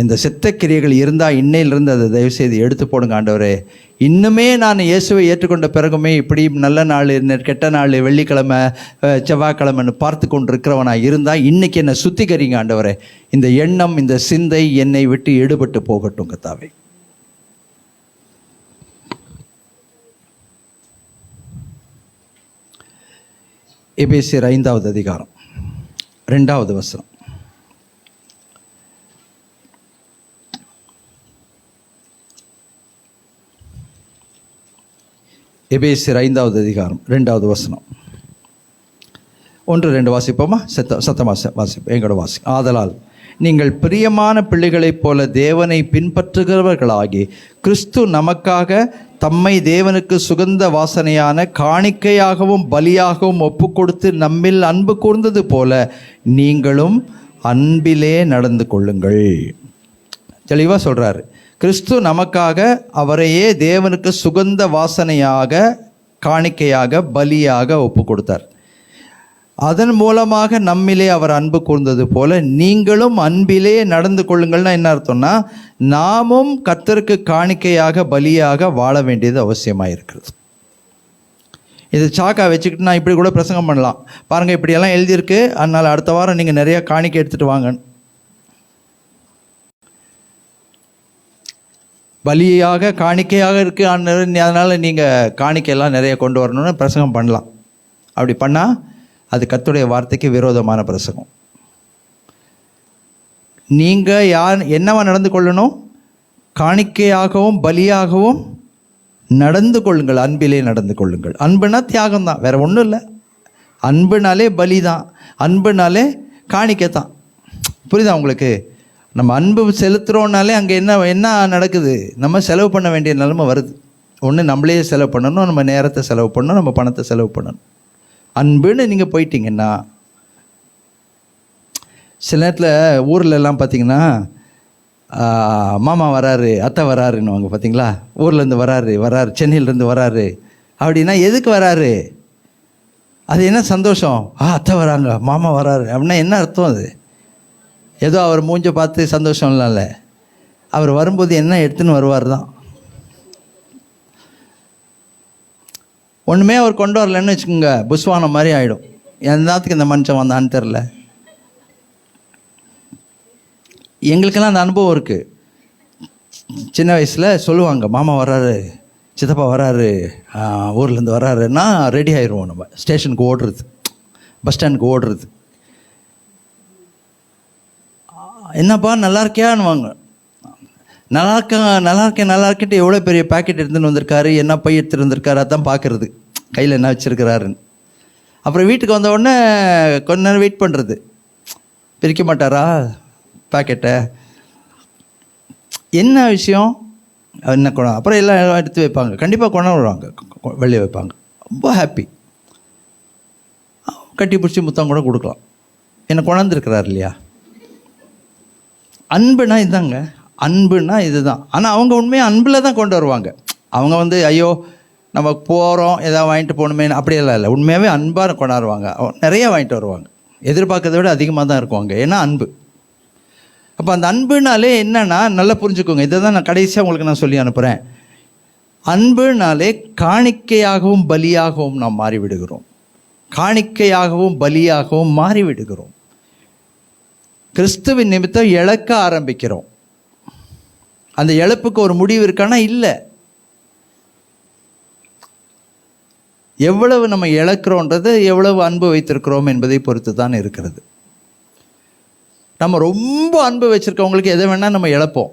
[SPEAKER 4] இந்த செத்த கிரியைகள் இருந்தால் இன்னையிலிருந்து அதை தயவுசெய்து எடுத்து போடுங்க ஆண்டவரே. இன்னுமே நான் இயேசுவை ஏற்றுக்கொண்ட பிறகுமே இப்படி நல்ல நாள் கெட்ட நாள் வெள்ளிக்கிழமை செவ்வாய்க்கிழமைன்னு பார்த்து கொண்டு இருக்கிறவனாக இருந்தால் இன்றைக்கி என்னை சுத்திகரிங்க ஆண்டவரே. இந்த எண்ணம் இந்த சிந்தை என்னை விட்டு எடுபட்டு போகட்டும் கர்த்தாவே. எபேசியர் 5வது அதிகாரம் 2வது வசனம். எபேசியர் 5வது அதிகாரம் 2வது வசனம். 1-2 வாசிப்போமா? சத்தமாக வாசிப்போம், எங்களோட வாசி. ஆதலால் நீங்கள் பிரியமான பிள்ளைகளைப் போல தேவனை பின்பற்றுகிறவர்களாகி கிறிஸ்து நமக்காக தம்மை தேவனுக்கு சுகந்த வாசனையான காணிக்கையாகவும் பலியாகவும் ஒப்பு கொடுத்து நம்மில் அன்பு கூர்ந்தது போல நீங்களும் அன்பிலே நடந்து கொள்ளுங்கள். தெளிவாக சொல்கிறாரு. கிறிஸ்து நமக்காக அவரையே தேவனுக்கு சுகந்த வாசனையாக காணிக்கையாக பலியாக ஒப்பு கொடுத்தார். அதன் மூலமாக நம்மிலே அவர் அன்பு கூர்ந்தது போல நீங்களும் அன்பிலே நடந்து கொள்ளுங்கள்னா என்ன அர்த்தம்னா, நாமும் கர்த்தருக்கு காணிக்கையாக பலியாக வாழ வேண்டியது அவசியமாக இருக்கிறது. இது சாக்கா வச்சுக்கிட்டு நான் இப்படி கூட பிரசங்கம் பண்ணலாம். பாருங்கள், இப்படியெல்லாம் எழுதியிருக்கு, அதனால் அடுத்த வாரம் நீங்கள் நிறையா காணிக்கை எடுத்துகிட்டு வாங்க, பலியாக காணிக்கையாக இருக்குது, அதனால் நீங்கள் காணிக்கையெல்லாம் நிறைய கொண்டு வரணும்னு பிரசங்கம் பண்ணலாம். அப்படி பண்ணால் அது கர்த்தருடைய வார்த்தைக்கு விரோதமான பிரசங்கம். நீங்கள் என்னவா நடந்து கொள்ளணும்? காணிக்கையாகவும் பலியாகவும் நடந்து கொள்ளுங்கள், அன்பிலே நடந்து கொள்ளுங்கள். அன்புனா தியாகம் தான், வேறு ஒன்றும் இல்லை. அன்புனாலே பலி தான், அன்புனாலே காணிக்கை தான். புரியுதா உங்களுக்கு? நம்ம அன்பு செலுத்துகிறோன்னாலே அங்கே என்ன நடக்குது? நம்ம செலவு பண்ண வேண்டிய நிலைமை வருது. ஒன்று நம்மளே செலவு பண்ணணும், நம்ம நேரத்தை செலவு பண்ணணும், நம்ம பணத்தை செலவு பண்ணணும். அன்புன்னு நீங்கள் போயிட்டீங்கன்னா, சில நேரத்தில் ஊர்லெல்லாம் பார்த்தீங்கன்னா மாமா வராரு அத்தை வராருன்னுவாங்க. பார்த்தீங்களா? ஊர்லேருந்து வராரு சென்னையிலேருந்து வராரு அப்படின்னா எதுக்கு வராரு? அது என்ன சந்தோஷம்? அத்தை வராங்க, மாமா வராரு அப்படின்னா என்ன அர்த்தம்? அது ஏதோ அவர் மூஞ்ச பார்த்து சந்தோஷம் இல்லைல்ல, அவர் வரும்போது என்ன எடுத்துன்னு வருவார் தான். ஒன்றுமே அவர் கொண்டு வரலன்னு வச்சுக்கோங்க, புஸ்வானம் மாதிரி ஆகிடும். எல்லாத்துக்கும் இந்த மனுஷன் வந்தான்னு தெரில. எங்களுக்கெல்லாம் அந்த அனுபவம் இருக்குது. சின்ன வயசில் சொல்லுவாங்க, மாமா வராரு, சித்தப்பா வராரு, ஊர்லேருந்து வராருன்னா ரெடி ஆயிடுவோம். நம்ம ஸ்டேஷனுக்கு ஓடுறது, பஸ் ஸ்டாண்டுக்கு ஓடுறது. என்னப்பா நல்லா இருக்கியான்னுவாங்க. நல்லா இருக்கேன்ட்டு எவ்வளோ பெரிய பேக்கெட் எடுத்துன்னு வந்திருக்காரு, என்ன பை எடுத்துகிட்டு வந்திருக்காரு, அதான் பார்க்குறது கையில் என்ன வச்சுருக்கிறாருன்னு. அப்புறம் வீட்டுக்கு வந்த உடனே கொஞ்ச நேரம் வெயிட் பண்ணுறது. பிரிக்க மாட்டாரா பேக்கெட்டை? என்ன விஷயம் என்ன குணம்? அப்புறம் எல்லாம் எடுத்து வைப்பாங்க, கண்டிப்பாக கொண்டாந்து வருவாங்க, வெளியே வைப்பாங்க. ரொம்ப ஹாப்பி, கட்டி பிடிச்சி முத்தம் கூட கொடுக்கலாம். என்ன கொண்டாந்துருக்கிறார் இல்லையா? அன்புனா இதுதாங்க, அன்புனா இதுதான். ஆனால் அவங்க உண்மையாக அன்பில் தான் கொண்டு வருவாங்க. அவங்க வந்து ஐயோ நம்ம போகிறோம் ஏதாவது வாங்கிட்டு போகணுமே அப்படியெல்லாம் இல்லை, உண்மையாகவே அன்பாக கொண்டாடுவாங்க. நிறைய வாங்கிட்டு வருவாங்க, எதிர்பார்க்கறத விட அதிகமாக தான் இருக்குவாங்க, ஏன்னா அன்பு. அப்போ அந்த அன்புனாலே என்னன்னா நல்லா புரிஞ்சுக்கோங்க, இதை தான் நான் கடைசியாக உங்களுக்கு நான் சொல்லி அனுப்புகிறேன். அன்புனாலே காணிக்கையாகவும் பலியாகவும் நாம் மாறிவிடுகிறோம். காணிக்கையாகவும் பலியாகவும் மாறிவிடுகிறோம். கிறிஸ்துவின் நிமித்தம் இழக்க ஆரம்பிக்கிறோம். அந்த இழப்புக்கு ஒரு முடிவு இருக்கானா? இல்லை. எவ்வளவு நம்ம இழக்கிறோன்றது எவ்வளவு அன்பு வைத்திருக்கிறோம் என்பதை பொறுத்து தான் இருக்கிறது. நம்ம ரொம்ப அன்பு வச்சுருக்கவங்களுக்கு எதை வேணால் நம்ம இழப்போம்.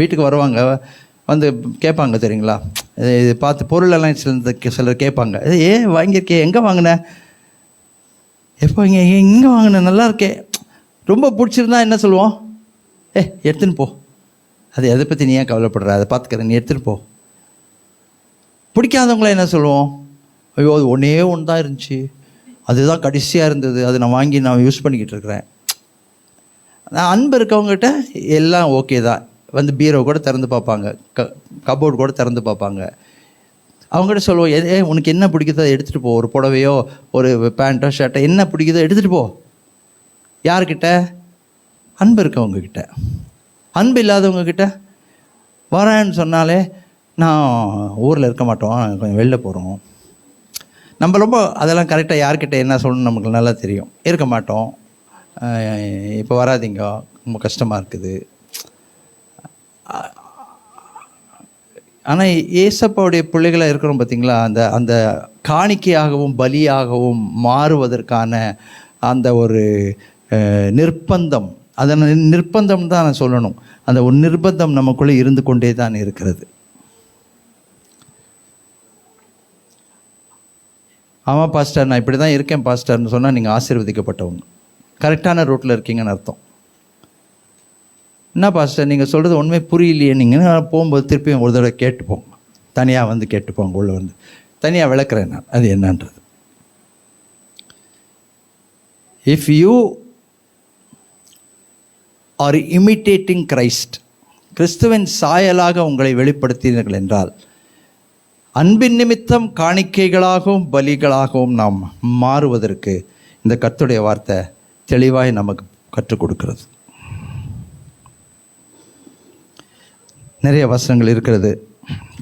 [SPEAKER 4] வீட்டுக்கு வருவாங்க, வந்து கேட்பாங்க தெரியுங்களா, இது பார்த்து பொருளெல்லாம் சிலர் கேட்பாங்க, வாங்கியிருக்கே, எங்கே வாங்கின, எப்போ எங்கே வாங்கின, நல்லா இருக்கே, ரொம்ப பிடிச்சிருந்தா என்ன சொல்லுவோம், எடுத்துன்னு போ, அது எதை பற்றி நீ ஏன் கவலைப்படுற, அதை பார்த்துக்கிறேன், நீ எடுத்துகிட்டு போ. பிடிக்காதவங்கள என்ன சொல்லுவோம், ஐயோ அது ஒன்றே ஒன்று தான் இருந்துச்சு, அதுதான் கடைசியாக இருந்தது, அது நான் வாங்கி நான் யூஸ் பண்ணிக்கிட்டு இருக்கிறேன். நான் அன்பு இருக்கவங்ககிட்ட எல்லாம் ஓகே தான், வந்து பீரோ கூட திறந்து பார்ப்பாங்க, கபோர்டு கூட திறந்து பார்ப்பாங்க. அவங்ககிட்ட சொல்லுவோம், உனக்கு என்ன பிடிக்குதோ அதை எடுத்துகிட்டு போ, ஒரு புடவையோ ஒரு பேண்ட்டோ ஷர்ட்டோ என்ன பிடிக்குதோ எடுத்துகிட்டு போ. யார்கிட்ட? அன்பு இருக்கவங்கக்கிட்ட. அன்பு இல்லாதவங்கக்கிட்ட வரேன்னு சொன்னாலே நான் ஊரில் இருக்க மாட்டோம், கொஞ்சம் வெளில போகிறோம். நம்ம ரொம்ப அதெல்லாம் கரெக்டாக யார்கிட்ட என்ன சொல்லணும்னு நமக்கு நல்லா தெரியும். இருக்க மாட்டோம், இப்போ வராதிங்க, ரொம்ப கஷ்டமாக இருக்குது. ஆனால் ஏசப்பாவுடைய பிள்ளைகளாக இருக்கிறோம் பார்த்தீங்களா, அந்த அந்த காணிக்கையாகவும் பலியாகவும் மாறுவதற்கான அந்த ஒரு நிர்பந்தம், அதை நிர்பந்தம் தான் நான் சொல்லணும், அந்த ஒரு நிர்பந்தம் நமக்குள்ளே இருந்து கொண்டே தான் இருக்கிறது. ஆமாம் பாஸ்டர், நான் இப்படி தான் இருக்கேன் பாஸ்டர்னு சொன்னால் நீங்கள் ஆசீர்வதிக்கப்பட்டவங்க, கரெக்டான ரூட்டில் இருக்கீங்கன்னு அர்த்தம். என்ன பாஸ்டர் நீங்கள் சொல்கிறது உண்மை புரியலையே, நீங்கள் போகும்போது திருப்பி ஒரு தடவை கேட்டுப்போங்க, தனியாக வந்து கேட்டுப்போங்க, உள்ளே வந்து தனியாக விளக்குறேன் நான் அது என்னன்றது. If you are imitating Christ, கிறிஸ்துவின் சாயலாக உங்களை வெளிப்படுத்தினீர்கள் என்றால், அன்பின் நிமித்தம் காணிக்கைகளாகவும் பலிகளாகவும் நாம் மாறுவதற்கு இந்த கர்த்தருடைய வார்த்தை தெளிவாய் நமக்கு கற்றுக் கொடுக்கிறது. நிறைய வசனங்கள் இருக்கிறது,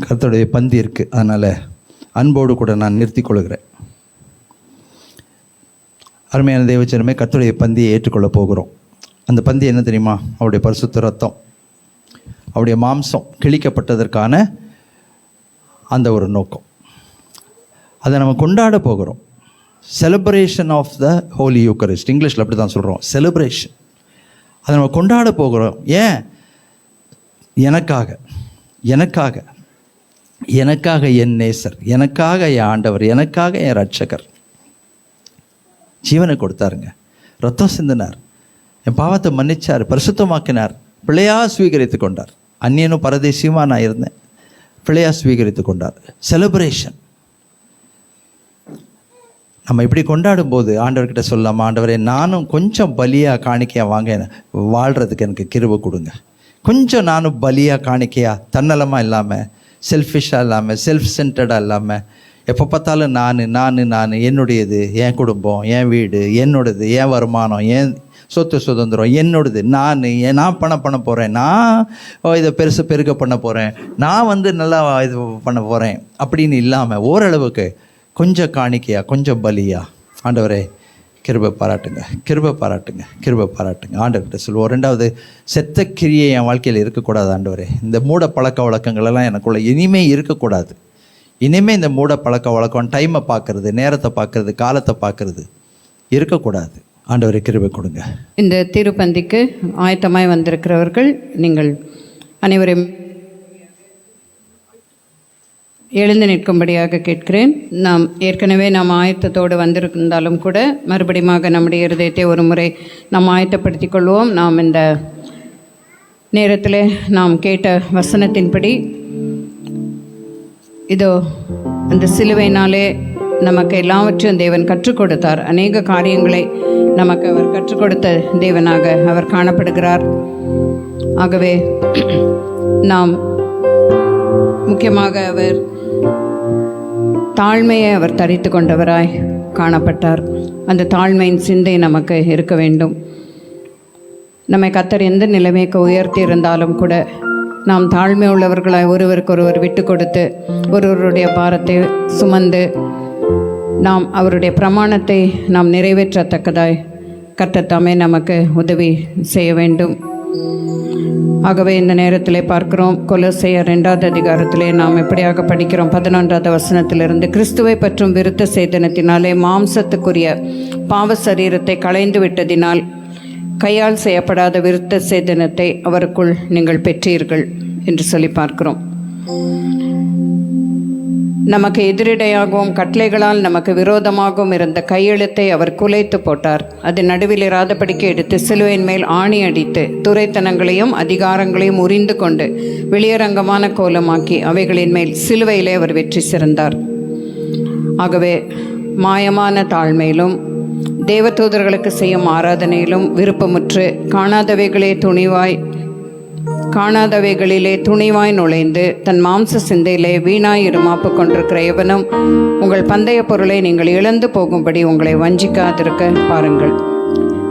[SPEAKER 4] கர்த்தருடைய பந்தி இருக்குது, அதனால் அன்போடு கூட நான் நிறுத்தி கொள்கிறேன். அருமையான தேவச்சனமே, கர்த்தருடைய பந்தியை ஏற்றுக்கொள்ள போகிறோம். அந்த பந்தி என்ன தெரியுமா? அவருடைய பரிசுத்த ரத்தம், அவருடைய மாம்சம் கிழிக்கப்பட்டதற்கான அந்த ஒரு நோக்கம். அதை நம்ம கொண்டாட போகிறோம். Celebration of the holy eucharist, இங்கிலீஷில் அப்படி தான் சொல்கிறோம், செலிப்ரேஷன். அதை நம்ம கொண்டாட போகிறோம். ஏன்? எனக்காக எனக்காக எனக்காக என் நேசர், எனக்காக என் ஆண்டவர், எனக்காக என் ரட்சகர் ஜீவனை கொடுத்தாருங்க, ரத்தம் சிந்தினார், என் பாவத்தை மன்னிச்சார், பரிசுத்தமாக்கினார், பிள்ளையா ஸ்வீகரித்து கொண்டார். அந்நியனும் பரதேசியுமா நான் இருந்தேன், பிள்ளையா ஸ்வீகரித்து கொண்டார். செலிப்ரேஷன். நம்ம இப்படி கொண்டாடும் போது ஆண்டவர்கிட்ட சொல்லலாம், ஆண்டவரே நானும் கொஞ்சம் பலியாக காணிக்கையாக வாங்க, வாழ்கிறதுக்கு எனக்கு கிருபை கொடுங்க, கொஞ்சம் நானும் பலியாக காணிக்கையாக தன்னலமாக இல்லாமல், செல்ஃபிஷாக இல்லாமல், செல்ஃப் சென்டர்டாக இல்லாமல், எப்போ பார்த்தாலும் நான் என்னுடையது, என் குடும்பம், என் வீடு என்னோடது, என் வருமானம், என் சொத்து சுதந்திரம் என்னோடது, நான் பணம் பண்ண போகிறேன், நான் இதை பெருக பண்ண போகிறேன், நான் வந்து நல்லா இது பண்ண போகிறேன் அப்படின்னு இல்லாமல், ஓரளவுக்கு கொஞ்சம் காணிக்கையாக கொஞ்சம் பலியாக, ஆண்டவரே கிருபை பாராட்டுங்க, கிருபை பாராட்டுங்க, கிருபை பாராட்டுங்க ஆண்டவர்கிட்ட சொல்லுவோம். ரெண்டாவது, செத்த கிரியை என் வாழ்க்கையில் இருக்கக்கூடாது ஆண்டவரே. இந்த மூட பழக்க வழக்கங்களெல்லாம் எனக்குள்ள இனிமேல் இருக்கக்கூடாது. இனிமேல் இந்த மூட பழக்க வழக்கம், டைமை பார்க்கறது, நேரத்தை பார்க்கறது, காலத்தை பார்க்கறது இருக்கக்கூடாது. ஆண்டவரே கிருபை கொடுங்க.
[SPEAKER 5] இந்த திருப்பந்திக்கு ஆயத்தமாய் வந்திருக்கிறவர்கள் நீங்கள் அனைவரும் எழுந்து நிற்கும்படியாக கேட்கிறேன். நாம் ஏற்கனவே ஆயத்தத்தோடு வந்திருந்தாலும் கூட மறுபடியும் நம்முடைய இருதயத்தை ஒரு முறை நாம் ஆயத்தப்படுத்திக் கொள்வோம். நாம் இந்த நேரத்தில் நாம் கேட்ட வசனத்தின்படி இதோ அந்த சிலுவையினாலே நமக்கு எல்லாவற்றையும் தேவன் கற்றுக் கொடுத்தார். அநேக காரியங்களை நமக்கு அவர் கற்றுக் கொடுத்த தேவனாக அவர் காணப்படுகிறார். ஆகவே நாம் முக்கியமாக அவர் தாழ்மையை அவர் தரித்து கொண்டவராய் காணப்பட்டார். அந்த தாழ்மையின் சிந்தை நமக்கு இருக்க வேண்டும். நம்மை கர்த்தர் எந்த நிலைமைக்கு உயர்த்தி இருந்தாலும் கூட நாம் தாழ்மை உள்ளவர்களாய் ஒருவருக்கொருவர் விட்டு கொடுத்து ஒருவருடைய பாரத்தை சுமந்து நாம் அவருடைய பிரமாணத்தை நாம் நிறைவேற்றத்தக்கதாய் கர்த்தர் தாமே நமக்கு உதவி செய்ய வேண்டும். ஆகவே இந்த நேரத்திலே பார்க்கிறோம், கொலோசையர் 2வது அதிகாரத்திலே நாம் எப்படியாக படிக்கிறோம். 11வது வசனத்திலிருந்து, கிறிஸ்துவை பற்றும் விருத்த சேதனத்தினாலே மாம்சத்துக்குரிய பாவ சரீரத்தை களைந்து விட்டதினால் கையால் செய்யப்படாத விருத்த சேதனத்தை அவருக்குள் நீங்கள் பெற்றீர்கள் என்று சொல்லி பார்க்கிறோம். நமக்கு எதிரிடையாகவும் கட்டளைகளால் நமக்கு விரோதமாகவும் இருந்த கையெழுத்தை அவர் குலைத்து போட்டார். அது நடுவில் இராதபடிக்கு எடுத்து சிலுவையின் மேல் ஆணி அடித்து துரைத்தனங்களையும் அதிகாரங்களையும் உரிந்து கொண்டு வெளியரங்கமான கோலமாக்கி அவைகளின் மேல் சிலுவையிலே அவர் வெற்றி சிறந்தார். ஆகவே மாயமான தாழ்மையிலும் தேவதூதர்களுக்கு செய்யும் ஆராதனையிலும் விருப்பமுற்று காணாதவைகளிலே துணிவாய் நுழைந்து தன் மாம்ச சிந்தையிலே வீணாய் இருமாப்பு கொண்டிருக்கிற எவனும் உங்கள் பந்தய பொருளை நீங்கள் இழந்து போகும்படி உங்களை வஞ்சிக்காதிருக்க பாருங்கள்.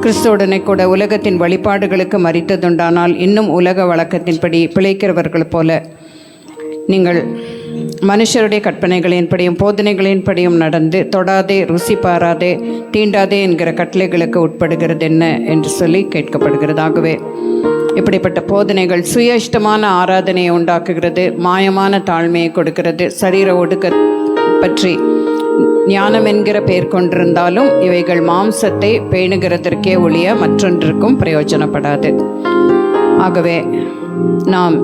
[SPEAKER 5] கிறிஸ்துவுடனே கூட உலகத்தின் வழிபாடுகளுக்கு மரித்ததுண்டானால் இன்னும் உலக வழக்கத்தின்படி பிழைக்கிறவர்கள் போல நீங்கள் மனுஷருடைய கற்பனைகளின்படியும் போதனைகளின்படியும் நடந்து தொடாதே, ருசி பாராதே, தீண்டாதே என்கிற கட்டளைகளுக்கு உட்படுகிறது என்ன என்று சொல்லி கேட்கப்படுகிறது. ஆகவே இப்படிப்பட்ட போதனைகள் சுய இஷ்டமான ஆராதனையை உண்டாக்குகிறது, மாயமான தாழ்மையை கொடுக்கிறது. சரீர ஒடுக்க பற்றி ஞானம் என்கிற பெயர் கொண்டிருந்தாலும் இவைகள் மாம்சத்தை பேணுகிறதற்கே ஒழிய மற்றொன்றிற்கும் பிரயோஜனப்படாது. ஆகவே நாம்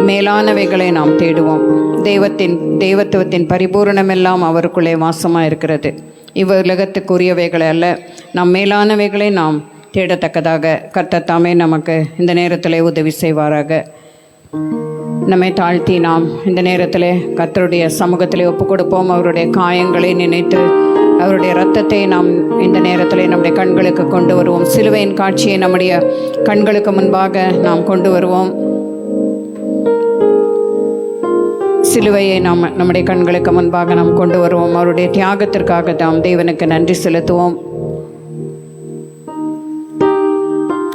[SPEAKER 5] மேலானவைகளை நாம் தேடுவோம். தெய்வத்துவத்தின் பரிபூரணமெல்லாம் அவருக்குள்ளே வாசமாக இருக்கிறது. இவ்வுலகத்துக்குரியவைகளை அல்ல, நாம் மேலானவைகளை நாம் தேடத்தக்கதாக கர்த்தர் தாமே நமக்கு இந்த நேரத்தில் உதவி செய்வாராக. நம்மை தாழ்த்தி நாம் இந்த நேரத்தில் கர்த்தருடைய சமூகத்தில் ஒப்பு கொடுப்போம். அவருடைய காயங்களை நினைத்து அவருடைய இரத்தத்தை நாம் இந்த நேரத்தில் நம்முடைய கண்களுக்கு கொண்டு வருவோம். சிலுவையின் காட்சியை நம்முடைய கண்களுக்கு முன்பாக நாம் கொண்டு வருவோம். சிலுவையை நாம் நம்முடைய கண்களுக்கு முன்பாக நாம் கொண்டு வருவோம். அவருடைய தியாகத்திற்காக நாம் தேவனுக்கு நன்றி செலுத்துவோம்.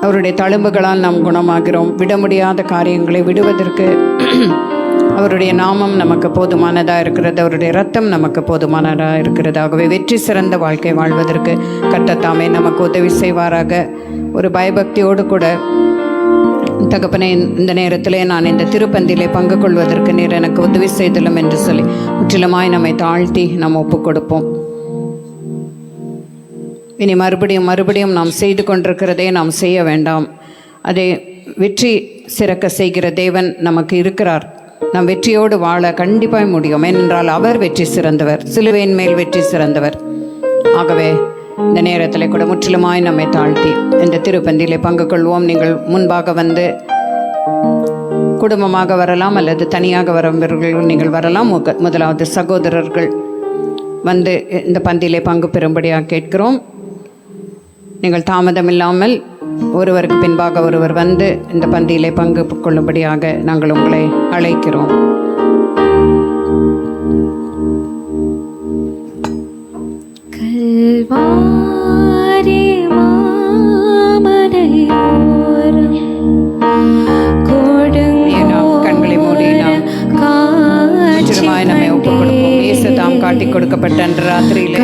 [SPEAKER 5] அவருடைய தழும்புகளால் நாம் குணமாகிறோம். விட முடியாத காரியங்களை விடுவதற்கு அவருடைய நாமம் நமக்கு போதுமானதாக இருக்கிறது. அவருடைய இரத்தம் நமக்கு போதுமானதாக இருக்கிறது. ஆகவே வெற்றி சிறந்த வாழ்க்கை வாழ்வதற்கு கர்த்தர் தாமே நமக்கு உதவி செய்வாராக. ஒரு பயபக்தியோடு கூட, தகப்பனே, இந்த நேரத்திலே நான் இந்த திருப்பந்திலே பங்கு கொள்வதற்கு நீர் எனக்கு உதவி செய்தலும் என்று சொல்லி முற்றிலுமாய் நம்மை தாழ்த்தி நாம் ஒப்பு கொடுப்போம். இனி மறுபடியும் நாம் செய்து கொண்டிருக்கிறதே நாம் செய்ய வேண்டாம். அதை வெற்றி சிறக்க செய்கிற தேவன் நமக்கு இருக்கிறார். நாம் வெற்றியோடு வாழ கண்டிப்பாக முடியும். ஏனென்றால் அவர் வெற்றி சிறந்தவர், சிலுவையின் மேல் வெற்றி சிறந்தவர். ஆகவே இந்த நேரத்தில் கூட முற்றிலுமாய் நம்மை தாழ்த்தி இந்த திருப்பந்தியிலே பங்கு கொள்வோம். நீங்கள் முன்பாக வந்து குடும்பமாக வரலாம் அல்லது தனியாக வரவர்கள் நீங்கள் வரலாம். முதலாவது சகோதரர்கள் வந்து இந்த பந்தியிலே பங்கு பெறும்படியாக கேட்கிறோம். நீங்கள் தாமதமில்லாமல் ஒருவருக்கு பின்பாக ஒருவர் வந்து இந்த பந்தியிலே பங்கு கொள்ளும்படியாக நாங்கள் உங்களை அழைக்கிறோம். கண்களை மூடி நாம் நிச்சயமாய் நம்மை ஒப்புக் கொடுப்போம். இயேசு தாம் காட்டிக் கொடுக்கப்பட்ட அன்று ராத்திரியிலே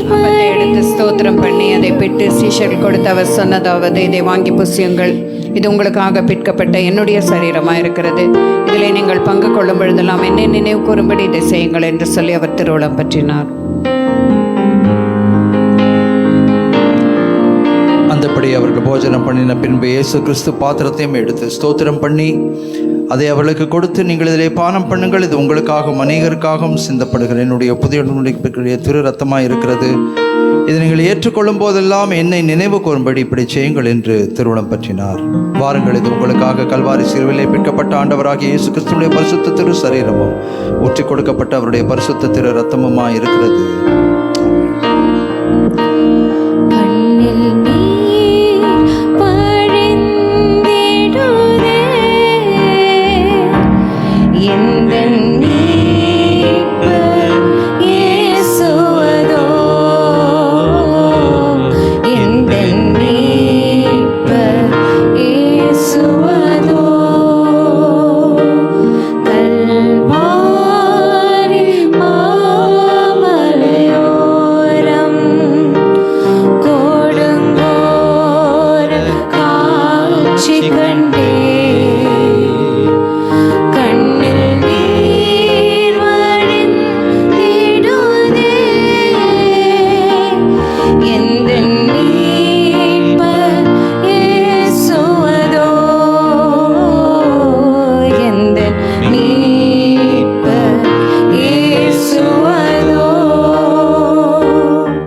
[SPEAKER 5] அப்பத்தை எடுத்து ஸ்தோத்திரம் பண்ணி அதை பிட்டு சீஷர்கள் கொடுத்து அவர் சொன்னதாவது, இதை வாங்கி புசியுங்கள், இது உங்களுக்காக பிற்கப்பட்ட என்னுடைய சரீரமாக இருக்கிறது. இதிலே நீங்கள் பங்கு கொள்ளும் பொழுதெல்லாம் என்னை நினைவு கூறும்படி இதை செய்யுங்கள் என்று சொல்லி அவர் திருவுளம் பற்றினார்.
[SPEAKER 4] அந்தபடி அவர்கள் போஜனம் பண்ணின பின்பு இயேசு கிறிஸ்து பாத்திரத்தையும் எடுத்து ஸ்தோத்திரம் பண்ணி அதை அவர்களுக்கு கொடுத்து, நீங்கள் இதிலே பானம் பண்ணுங்கள், இது உங்களுக்காகவும் அநேகருக்காகவும் சிந்தப்படுகிற என்னுடைய புதிய உடன்படிக்கைக்குரிய திரு ரத்தமாக இருக்கிறது. இதை நீங்கள் ஏற்றுக்கொள்ளும் போதெல்லாம் என்னை நினைவு கூறும்படி இப்படி செய்யுங்கள் என்று திருவுளம் பற்றினார். வாருங்கள், இது உங்களுக்காக கல்வாரி சிலுவையிலே பிற்கப்பட்ட ஆண்டவராகிய இயேசு கிறிஸ்துவினுடைய பரிசுத்த திரு சரீரமும் ஊற்றி கொடுக்கப்பட்ட அவருடைய பரிசுத்த திரு ரத்தமுமாய் இருக்கிறது.